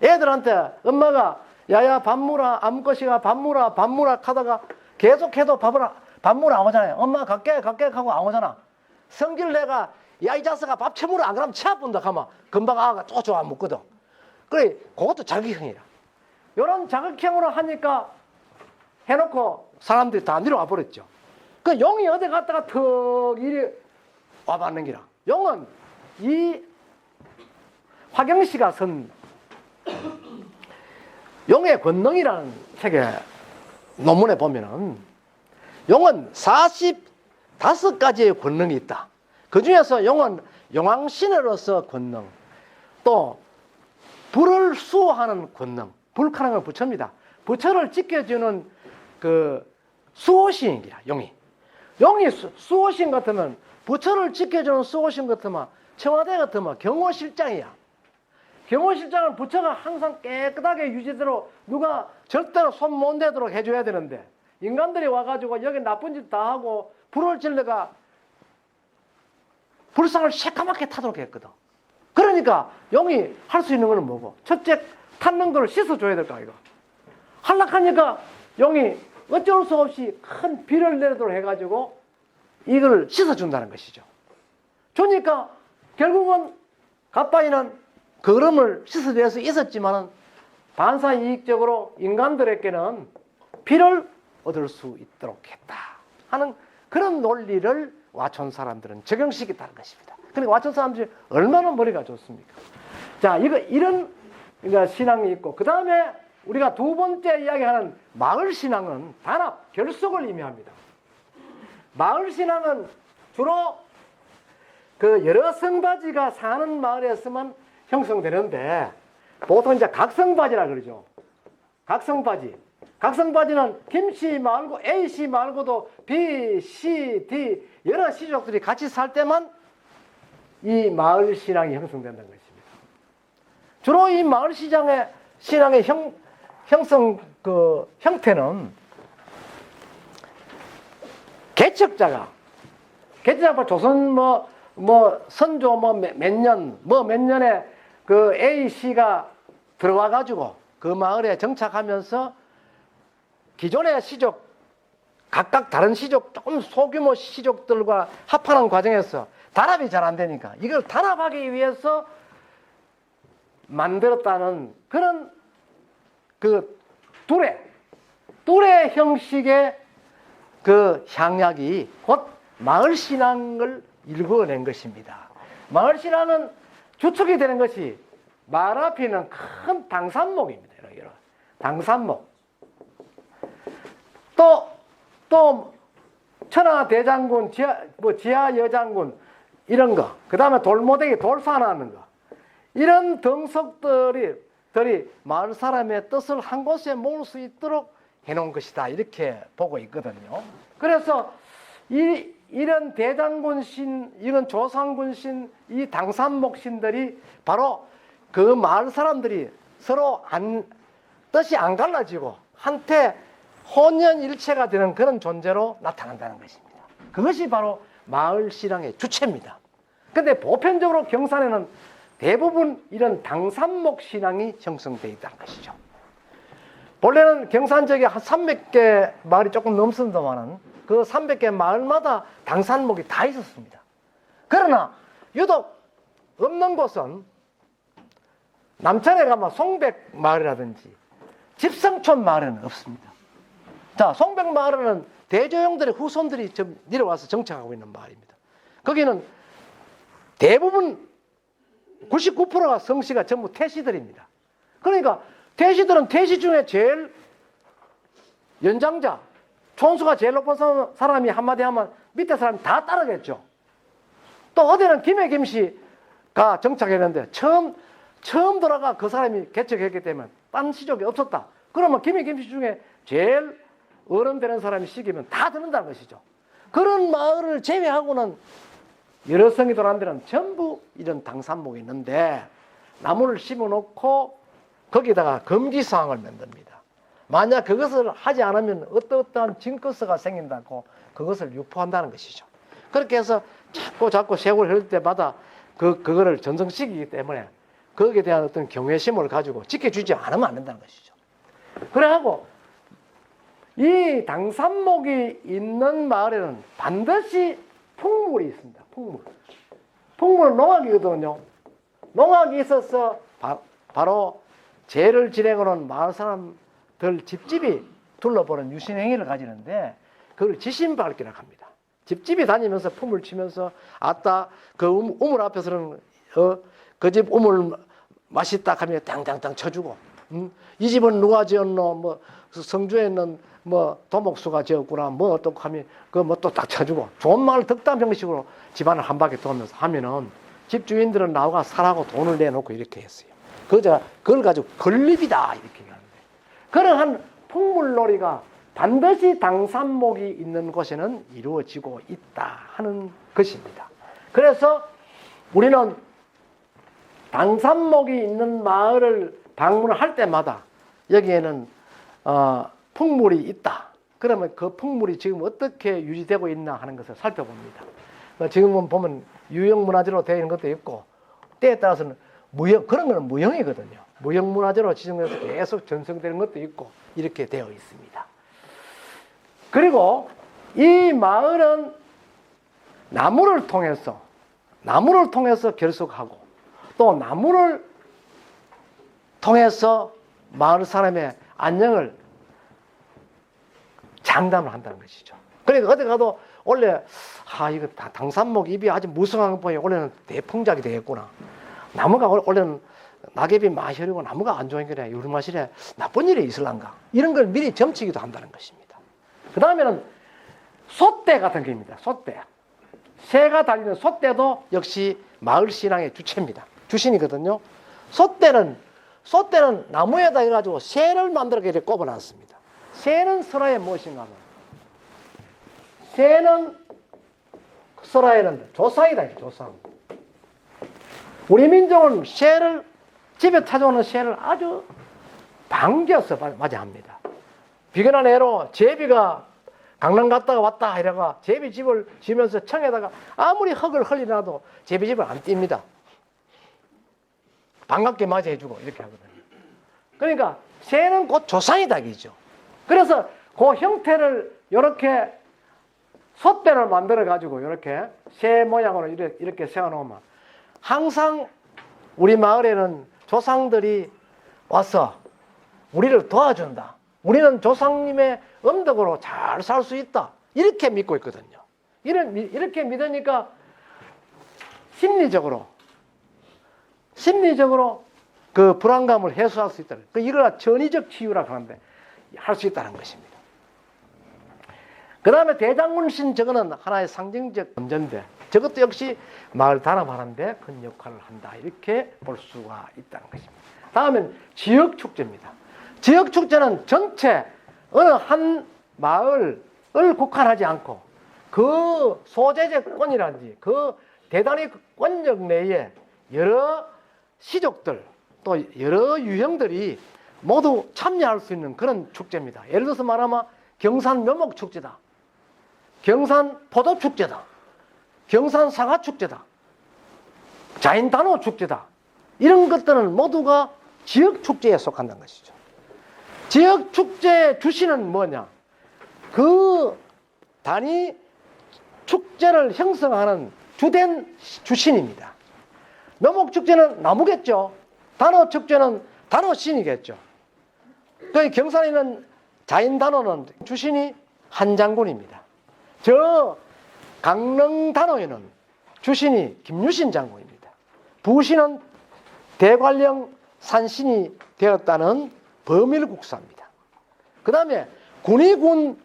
애들한테 엄마가 야야 밥 물어 암것이가 밥 물어 하다가 계속해도 밥 물어 안 오잖아요. 엄마 갈게 하고 안 오잖아. 성질 내가 야 이 자식아 밥 채물어 안 그러면 치 아픈다 하면 금방 아가 또 좋아 먹거든. 그래 그것도 자극형이라. 이런 자극형으로 하니까 해놓고 사람들이 다 내려와 버렸죠. 그 용이 어디 갔다가 턱 이리 와봤는 기라. 용은 이 화경씨가 쓴 용의 권능이라는 책의 논문에 보면은 용은 45가지의 권능이 있다. 그 중에서 용은 용왕신으로서 권능, 또 불을 수호하는 권능, 불하는 건 부처입니다. 부처를 지켜주는 그 수호신이야, 용이. 용이 수호신 같으면 부처를 지켜주는 수호신 같으면 청와대 같으면 경호실장이야. 경호실장은 부처가 항상 깨끗하게 유지대로 누가 절대로 손 못 대도록 해줘야 되는데 인간들이 와가지고 여기 나쁜 짓 다 하고 불을 질러가 불상을 새까맣게 타도록 했거든. 그러니까 용이 할 수 있는 거는 뭐고? 첫째 탔는 걸 씻어줘야 될까 이거. 한락하니까 용이 어쩔 수 없이 큰 비를 내리도록 해가지고 이걸 씻어준다는 것이죠. 주니까 결국은 갓바이는 그름을 씻어낼 수 있었지만은 반사이익적으로 인간들에게는 비를 얻을 수 있도록 했다 하는 그런 논리를 와촌 사람들은 적용시켰다는 것입니다. 그러니까 와촌 사람들이 얼마나 머리가 좋습니까? 자, 이런 신앙이 있고, 그 다음에 우리가 두 번째 이야기하는 마을 신앙은 단합, 결속을 의미합니다. 마을 신앙은 주로 그 여러 성바지가 사는 마을에서만 형성되는데, 보통 이제 각성바지라 그러죠. 각성바지는 김씨 말고 A씨 말고도 B, C, D 여러 시족들이 같이 살 때만 이 마을 신앙이 형성된다는 것입니다. 주로 이 마을 신앙의 형성 그 형태는 개척자가 조선 선조 몇 년에 그 A, C가 들어와 가지고 그 마을에 정착하면서 기존의 시족 각각 다른 시족, 조금 소규모 시족들과 합하는 과정에서 단합이 잘 안 되니까 이걸 단합하기 위해서 만들었다는 그런 그 뚜레 형식의 그 향약이 곧 마을신앙을 일궈낸 것입니다. 마을신앙은 주축이 되는 것이 마을 앞에 있는 큰 당산목입니다. 이런 당산목. 또 천하대장군, 지하여장군 이런 거, 그 다음에 돌모대기, 돌산하는 거, 이런 등석들이 마을 사람의 뜻을 한 곳에 모을 수 있도록 해놓은 것이다, 이렇게 보고 있거든요. 그래서 이런 대장군신, 이런 조상군신, 이 당산목신들이 바로 그 마을 사람들이 서로 뜻이 안 갈라지고 한테 혼연일체가 되는 그런 존재로 나타난다는 것입니다. 그것이 바로 마을 신앙의 주체입니다. 근데 보편적으로 경산에는 대부분 이런 당산목 신앙이 형성되어 있다는 것이죠. 본래는 경산 지역에 한 300개 마을이 조금 넘습니다만은 그 300개 마을마다 당산목이 다 있었습니다. 그러나 유독 없는 곳은 남천에 가면 송백 마을이라든지 집성촌 마을에는 없습니다. 자, 송백 마을은 대조영들의 후손들이 좀 내려와서 정착하고 있는 마을입니다. 거기는 대부분 99%가 성씨가 전부 태시들입니다. 그러니까 태시들은 태시 중에 제일 연장자, 촌수가 제일 높은 사람이 한마디 하면 밑에 사람이 다 따르겠죠. 또 어디는 김해 김씨가 정착했는데 처음 들어가 그 사람이 개척했기 때문에 딴 시족이 없었다. 그러면 김해 김씨 중에 제일 어른 되는 사람이 시키면 다 듣는다는 것이죠. 그런 마을을 제외하고는 여러 성이 돌아온 데는 전부 이런 당산목이 있는데 나무를 심어놓고 거기다가 금기사항을 만듭니다. 만약 그것을 하지 않으면 어떠한 징크스가 생긴다고 그것을 유포한다는 것이죠. 그렇게 해서 자꾸 세월이 흐를 때마다 그거를 전승시키기 때문에 거기에 대한 어떤 경외심을 가지고 지켜주지 않으면 안 된다는 것이죠. 그래하고 이 당산목이 있는 마을에는 반드시 풍물이 있습니다. 풍물은 농악이거든요. 농악이 있어서 바로 제를 지내고는 마을 사람들 집집이 둘러보는 유신행위를 가지는데 그걸 지신밟기라고 합니다. 집집이 다니면서 품을 치면서 아따 그 우물 앞에서는 그 집 우물 맛있다 하면 땅땅땅 쳐주고 이 집은 누가 지었노 뭐 성주에 있는 뭐 도목수가 지었구나 뭐 어떻게 하면 그 뭐 또 딱 쳐주고 좋은 말을 덕담 형식으로 집안을 한 바퀴 돌면서 하면은 집주인들은 나와 살하고 돈을 내놓고 이렇게 했어요. 그걸 가지고 건립이다 이렇게 하는데 그러한 풍물놀이가 반드시 당산목이 있는 곳에는 이루어지고 있다 하는 것입니다. 그래서 우리는 당산목이 있는 마을을 방문을 할 때마다 여기에는 풍물이 있다. 그러면 그 풍물이 지금 어떻게 유지되고 있나 하는 것을 살펴봅니다. 지금은 보면 유형문화재로 되어 있는 것도 있고 때에 따라서는 그런 거는 무형이거든요. 무형문화재로 지정돼서 계속 전승되는 것도 있고 이렇게 되어 있습니다. 그리고 이 마을은 나무를 통해서 결속하고 또 나무를 통해서 마을 사람의 안녕을 장담을 한다는 것이죠. 그러니까 어디 가도 원래 이거 당산목 잎이 아주 무성한 보니 원래는 대풍작이 되겠구나. 나무가 원래는 낙엽이 많이 흐르고 나무가 안 좋은 거래 요리 맛이래 나쁜 일이 있을란가 이런 걸 미리 점치기도 한다는 것입니다. 그 다음에는 솥대 같은 겁니다. 솥대. 새가 달리는 솥대도 역시 마을 신앙의 주체입니다. 주신이거든요. 솥대는 나무에다 해가지고 새를 만들어 이렇게 꼽아놨습니다. 새는 설화에 무엇인가 하면 새는 설화에는 조상이다. 조상. 우리 민족은 새를 집에 찾아오는 새를 아주 반겨서 맞이합니다. 비근한 애로 제비가 강남 갔다가 왔다 이래가 제비 집을 지면서 청에다가 아무리 흙을 흘리나도 제비 집을 안 띱니다. 반갑게 맞이해주고 이렇게 하거든요. 그러니까 새는 곧 조상이다 이죠. 그래서 그 형태를 이렇게 솥대를 만들어 가지고 이렇게 새 모양으로 이렇게 세워놓으면 항상 우리 마을에는 조상들이 와서 우리를 도와준다. 우리는 조상님의 음덕으로 잘 살 수 있다. 이렇게 믿고 있거든요. 이렇게 믿으니까 심리적으로 그 불안감을 해소할 수 있다. 이걸 전위적 치유라고 하는데 할 수 있다는 것입니다. 그 다음에 대장군신 저거는 하나의 상징적 존재인데 저것도 역시 마을 단합하는데 큰 역할을 한다. 이렇게 볼 수가 있다는 것입니다. 다음은 지역축제입니다. 지역축제는 전체 어느 한 마을을 국한하지 않고 그 소재재권이라든지 그 대단히 권력 내에 여러 시족들 또 여러 유형들이 모두 참여할 수 있는 그런 축제입니다. 예를 들어서 말하면 경산 묘목축제다. 경산 포도축제다. 경산 사과축제다. 자인단오축제다. 이런 것들은 모두가 지역축제에 속한다는 것이죠. 지역축제의 주신은 뭐냐? 그 단위 축제를 형성하는 주된 주신입니다. 묘목축제는 나무겠죠. 단오축제는 단오신이겠죠. 그 경산에 있는 자인단오는 주신이 한장군입니다. 저 강릉단오에는 주신이 김유신 장군입니다. 부신은 대관령 산신이 되었다는 범일국사입니다. 그 다음에 군위군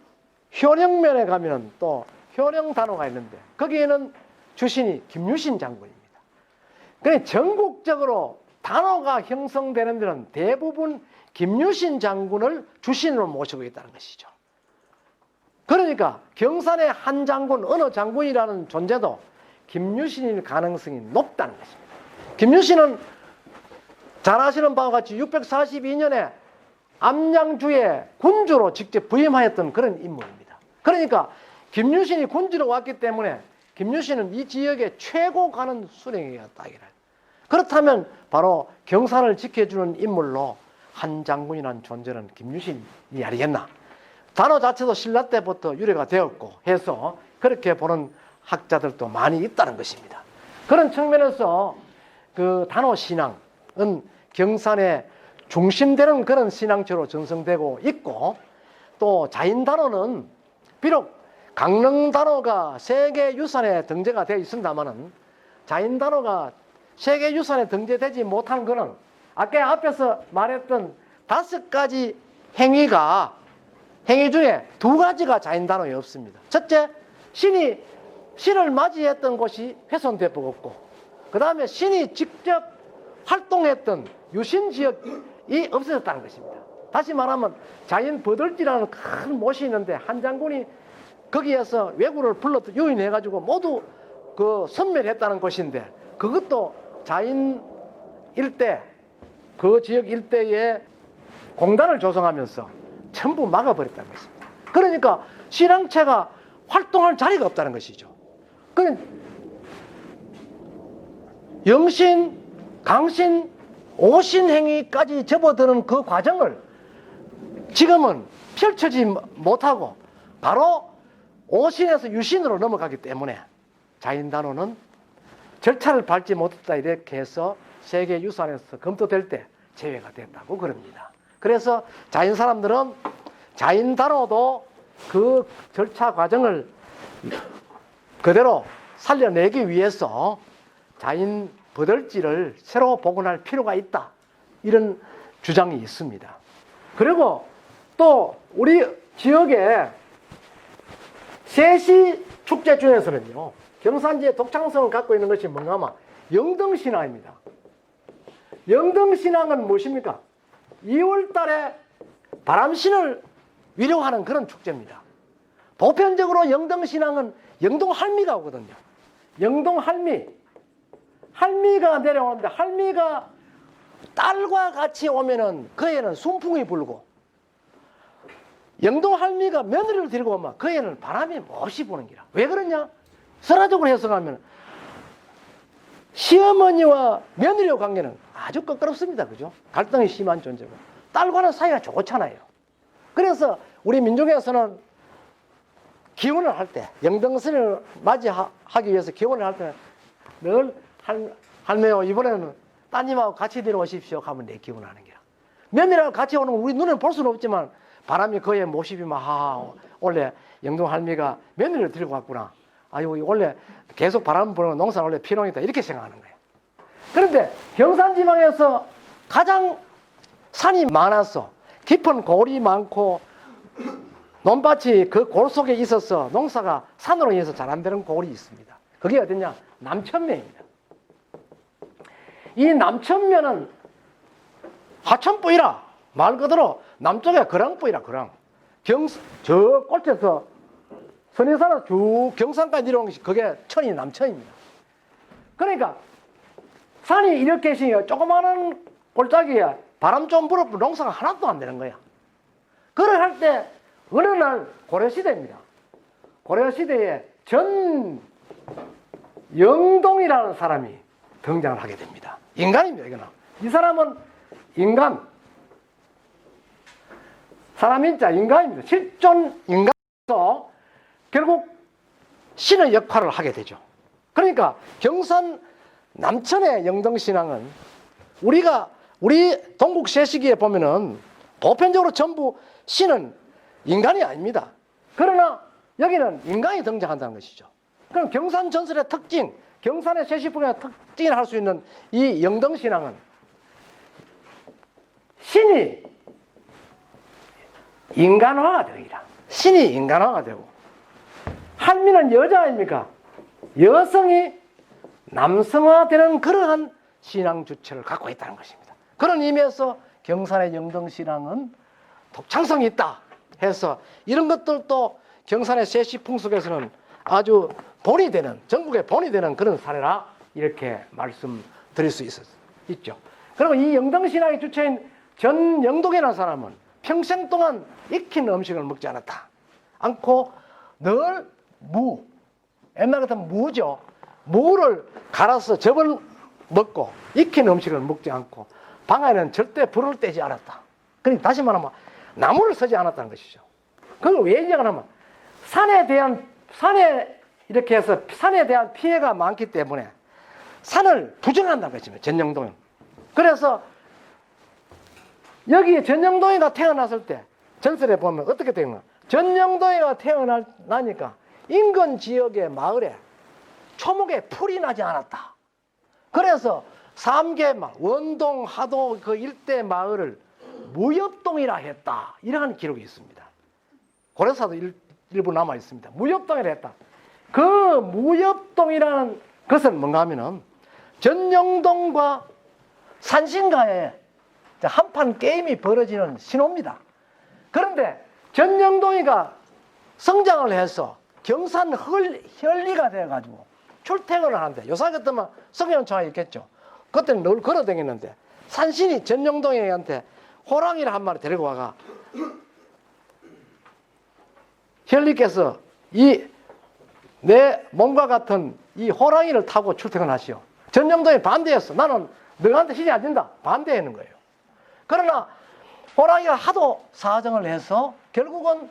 효령면에 가면은 또 효령단오가 있는데 거기에는 주신이 김유신 장군입니다. 그러니까 전국적으로 단오가 형성되는 데는 대부분 김유신 장군을 주신으로 모시고 있다는 것이죠. 그러니까 경산의 한 장군, 어느 장군이라는 존재도 김유신일 가능성이 높다는 것입니다. 김유신은 잘 아시는 바와 같이 642년에 암양주의 군주로 직접 부임하였던 그런 인물입니다. 그러니까 김유신이 군주로 왔기 때문에 김유신은 이 지역의 최고 가는 수령이었다. 그렇다면 바로 경산을 지켜주는 인물로 한 장군이라는 존재는 김유신이 아니겠나. 단오 자체도 신라 때부터 유래가 되었고 해서 그렇게 보는 학자들도 많이 있다는 것입니다. 그런 측면에서 그 단오 신앙은 경산의 중심되는 그런 신앙처로 전성되고 있고, 또 자인단오는 비록 강릉단오가 세계유산에 등재가 되어 있습니다마는 자인단오가 세계유산에 등재되지 못한 것은 아까 앞에서 말했던 5가지 행위 중에 2가지가 자인단오에 없습니다. 첫째, 신을 맞이했던 곳이 훼손되어 버렸고, 그 다음에 신이 직접 활동했던 유신지역이 없어졌다는 것입니다. 다시 말하면 자인 버들지라는 큰 못이 있는데 한 장군이 거기에서 왜구를 불러 유인해가지고 모두 그 섬멸했다는 것인데, 그것도 자인 일대, 그 지역 일대에 공단을 조성하면서 전부 막아버렸다는 것입니다. 그러니까 신앙체가 활동할 자리가 없다는 것이죠. 영신, 강신, 오신 행위까지 접어드는 그 과정을 지금은 펼쳐지 못하고 바로 오신에서 유신으로 넘어가기 때문에 자인단오는 절차를 밟지 못했다 이렇게 해서 세계유산에서 검토될 때 제외가 됐다고 그럽니다. 그래서 자인 사람들은 자인단오도 그 절차 과정을 그대로 살려내기 위해서 자인 버들지를 새로 복원할 필요가 있다, 이런 주장이 있습니다. 그리고 또 우리 지역에 세시 축제 중에서는요, 경산지의 독창성을 갖고 있는 것이 뭔가 하면 영등신앙입니다. 영등신앙은 무엇입니까? 2월 달에 바람신을 위로하는 그런 축제입니다. 보편적으로 영등신앙은 영동할미가 오거든요. 할미가 내려오는데, 할미가 딸과 같이 오면은 그 애는 순풍이 불고, 영동할미가 며느리를 데리고 오면 그 애는 바람이 몹시 부는 기라. 왜 그러냐? 설화적으로 해석하면 시어머니와 며느리의 관계는 아주 껄끄럽습니다. 그죠? 갈등이 심한 존재고, 딸과는 사이가 좋잖아요. 그래서 우리 민족에서는 기원을 할 때, 영등신을 맞이하기 위해서 기원을 할 때는 늘 할매요, 이번에는 따님하고 같이 내려오십시오 하면 내 기원하는 거야. 며느리하고 같이 오는 건 우리 눈에는 볼 수는 없지만 바람이 거의 모십이면 원래 영동 할매가 며느리를 들고 왔구나. 아유, 원래 계속 바람 부는 농사는 원래 피농이다. 이렇게 생각하는 거예요. 그런데 경산지방에서 가장 산이 많아서 깊은 골이 많고 논밭이 그 골 속에 있어서 농사가 산으로 인해서 잘 안 되는 골이 있습니다. 그게 어디냐? 남천면입니다. 이 남천면은 하천뿌이라 말 그대로 남쪽에 거랑뿌이라 거랑. 저 꼴에서 선해산을 쭉 경산까지 내려오는 것이 그게 천이 남천입니다. 그러니까 산이 이렇게 있으니 조그마한 골짜기에 바람 좀 불어도 농사가 하나도 안 되는 거야. 그걸 할 때 어느 날 고려시대입니다. 고려시대에 전영동이라는 사람이 등장을 하게 됩니다. 인간입니다. 이거는. 이 사람은 인간, 사람인자 인간입니다. 실존 인간에서 결국 신의 역할을 하게 되죠. 그러니까 경산 남천의 영등신앙은 우리 동국세시기에 보면은 보편적으로 전부 신은 인간이 아닙니다. 그러나 여기는 인간이 등장한다는 것이죠. 그럼 경산 전설의 특징, 경산의 세시풍의 특징을 할 수 있는 이 영등신앙은 신이 인간화가 되리라. 신이 인간화가 되고 할미는 여자 아닙니까? 여성이 남성화되는 그러한 신앙 주체를 갖고 있다는 것입니다. 그런 의미에서 경산의 영등신앙은 독창성이 있다 해서 이런 것들도 경산의 세시풍 속에서는 아주 본이 되는, 전국의 본이 되는 그런 사례라 이렇게 말씀드릴 수 있죠. 그리고 이 영등신앙의 주체인 전영동이라는 사람은 평생 동안 익힌 음식을 먹지 않고 늘 옛날 같으면 무죠. 무를 갈아서 즙을 먹고 익힌 음식을 먹지 않고 방에는 절대 불을 떼지 않았다. 그러니까 다시 말하면 나무를 쓰지 않았다는 것이죠. 그걸 왜 얘기하냐면 산에 이렇게 해서 산에 대한 피해가 많기 때문에 산을 부정한다는 것입니다. 전영동은. 그래서 여기에 전영동이가 태어났을 때 전설에 보면 어떻게 되는 거야? 전영동이가 태어나니까 인근 지역의 마을에 초목에 풀이 나지 않았다. 그래서 3개 원동, 하도 그 일대 마을을 무협동이라 했다. 이러한 기록이 있습니다. 고려사도 일부 남아 있습니다. 무협동이라 했다. 그 무협동이라는 것은 뭔가 하면은 전영동과 산신가에 한판 게임이 벌어지는 신호입니다. 그런데 전영동이가 성장을 해서 경산 혈리가 되어가지고 출퇴근을 하는데 요새 같으면 성형차가 있겠죠. 그때는 늘 걸어다녔는데 산신이 전영동이한테 호랑이를 한 마리 데리고 와가 혈리께서 내 몸과 같은 이 호랑이를 타고 출퇴근하시오. 전영동이 반대했어. 나는 너한테 시집 안 된다. 반대하는 거예요. 그러나 호랑이가 하도 사정을 해서 결국은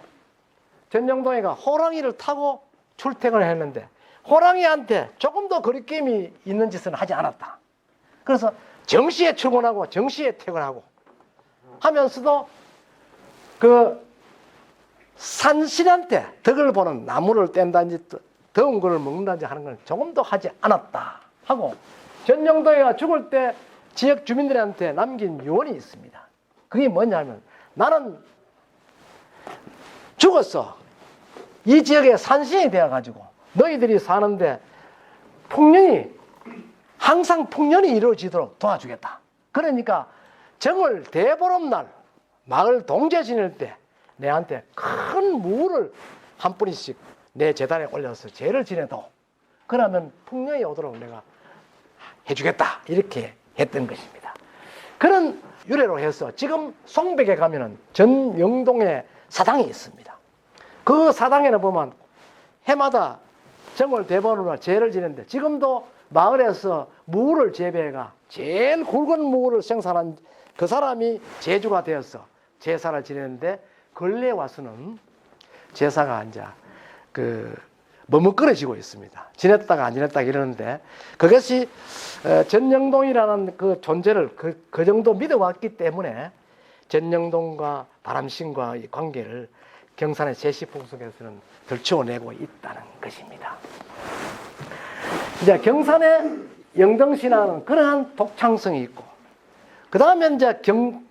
전영동이가 호랑이를 타고 출퇴근을 했는데 호랑이한테 조금 더 거리낌이 있는 짓은 하지 않았다. 그래서 정시에 출근하고 정시에 퇴근하고 하면서도 그 산신한테 덕을 보는 나무를 뗀다든지 더운 걸 먹는다든지 하는 건 조금도 하지 않았다 하고 전영동이가 죽을 때 지역 주민들한테 남긴 유언이 있습니다. 그게 뭐냐면 나는 죽었어. 이 지역에 산신이 되어가지고 너희들이 사는데 항상 풍년이 이루어지도록 도와주겠다. 그러니까 정월 대보름날 마을 동제 지낼 때 내한테 큰 무를 한 뿌리씩 내 제단에 올려서 제를 지내도 그러면 풍년이 오도록 내가 해주겠다. 이렇게 했던 것입니다. 그런 유래로 해서 지금 송백에 가면은 전영동에 사당이 있습니다. 그 사당에는 보면 해마다 정월 대보름날 제를 지내는데 지금도 마을에서 무를 재배해가 제일 굵은 무를 생산한 그 사람이 제주가 되어서 제사를 지내는데 근래에 와서는 제사가 이제 머뭇거려지고 있습니다. 지냈다가 안 지냈다가 이러는데 그것이 전영동이라는 그 존재를 그 정도 믿어왔기 때문에 전영동과 바람신과의 관계를 경산의 제시풍속에서는 들추어내고 있다는 것입니다. 이제 경산의 영등신화는 그러한 독창성이 있고, 그 다음에 이제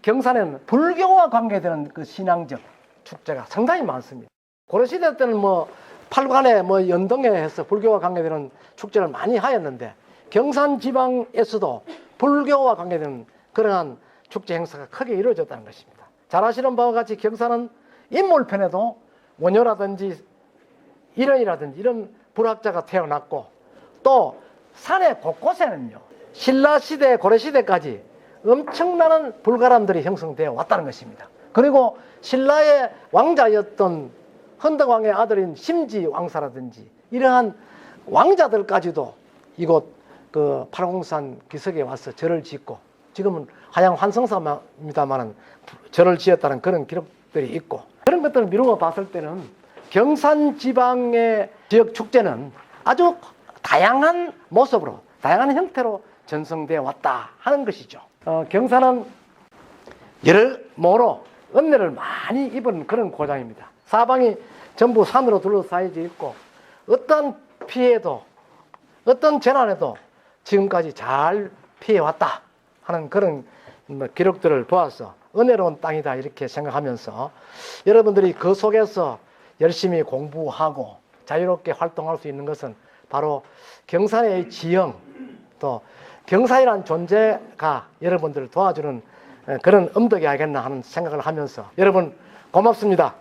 경산에는 불교와 관계되는 그 신앙적 축제가 상당히 많습니다. 고려시대 때는 팔관에 연동에 해서 불교와 관계되는 축제를 많이 하였는데, 경산 지방에서도 불교와 관계되는 그러한 축제 행사가 크게 이루어졌다는 것입니다. 잘 아시는 바와 같이 경산은 인물편에도 원효라든지 일원이라든지 이런 불학자가 태어났고, 또 산의 곳곳에는요, 신라시대, 고려시대까지 엄청나는 불가람들이 형성되어 왔다는 것입니다. 그리고 신라의 왕자였던 헌덕왕의 아들인 심지 왕사라든지 이러한 왕자들까지도 이곳 그 팔공산 기슭에 와서 절을 짓고, 지금은 하양 환성사입니다만은 절을 지었다는 그런 기록들이 있고, 그런 것들을 미루어 봤을 때는 경산 지방의 지역 축제는 아주 다양한 모습으로, 다양한 형태로 전성되어 왔다 하는 것이죠. 경산은 여러모로 은혜를 많이 입은 그런 고장입니다. 사방이 전부 산으로 둘러싸여져 있고, 어떤 피해도, 어떤 재난에도 지금까지 잘 피해왔다 하는 그런 기록들을 보아서 은혜로운 땅이다 이렇게 생각하면서, 여러분들이 그 속에서 열심히 공부하고 자유롭게 활동할 수 있는 것은 바로 경산의 지형, 또 경산이라는 존재가 여러분들을 도와주는 그런 엄덕이 아니겠나 하는 생각을 하면서, 여러분 고맙습니다.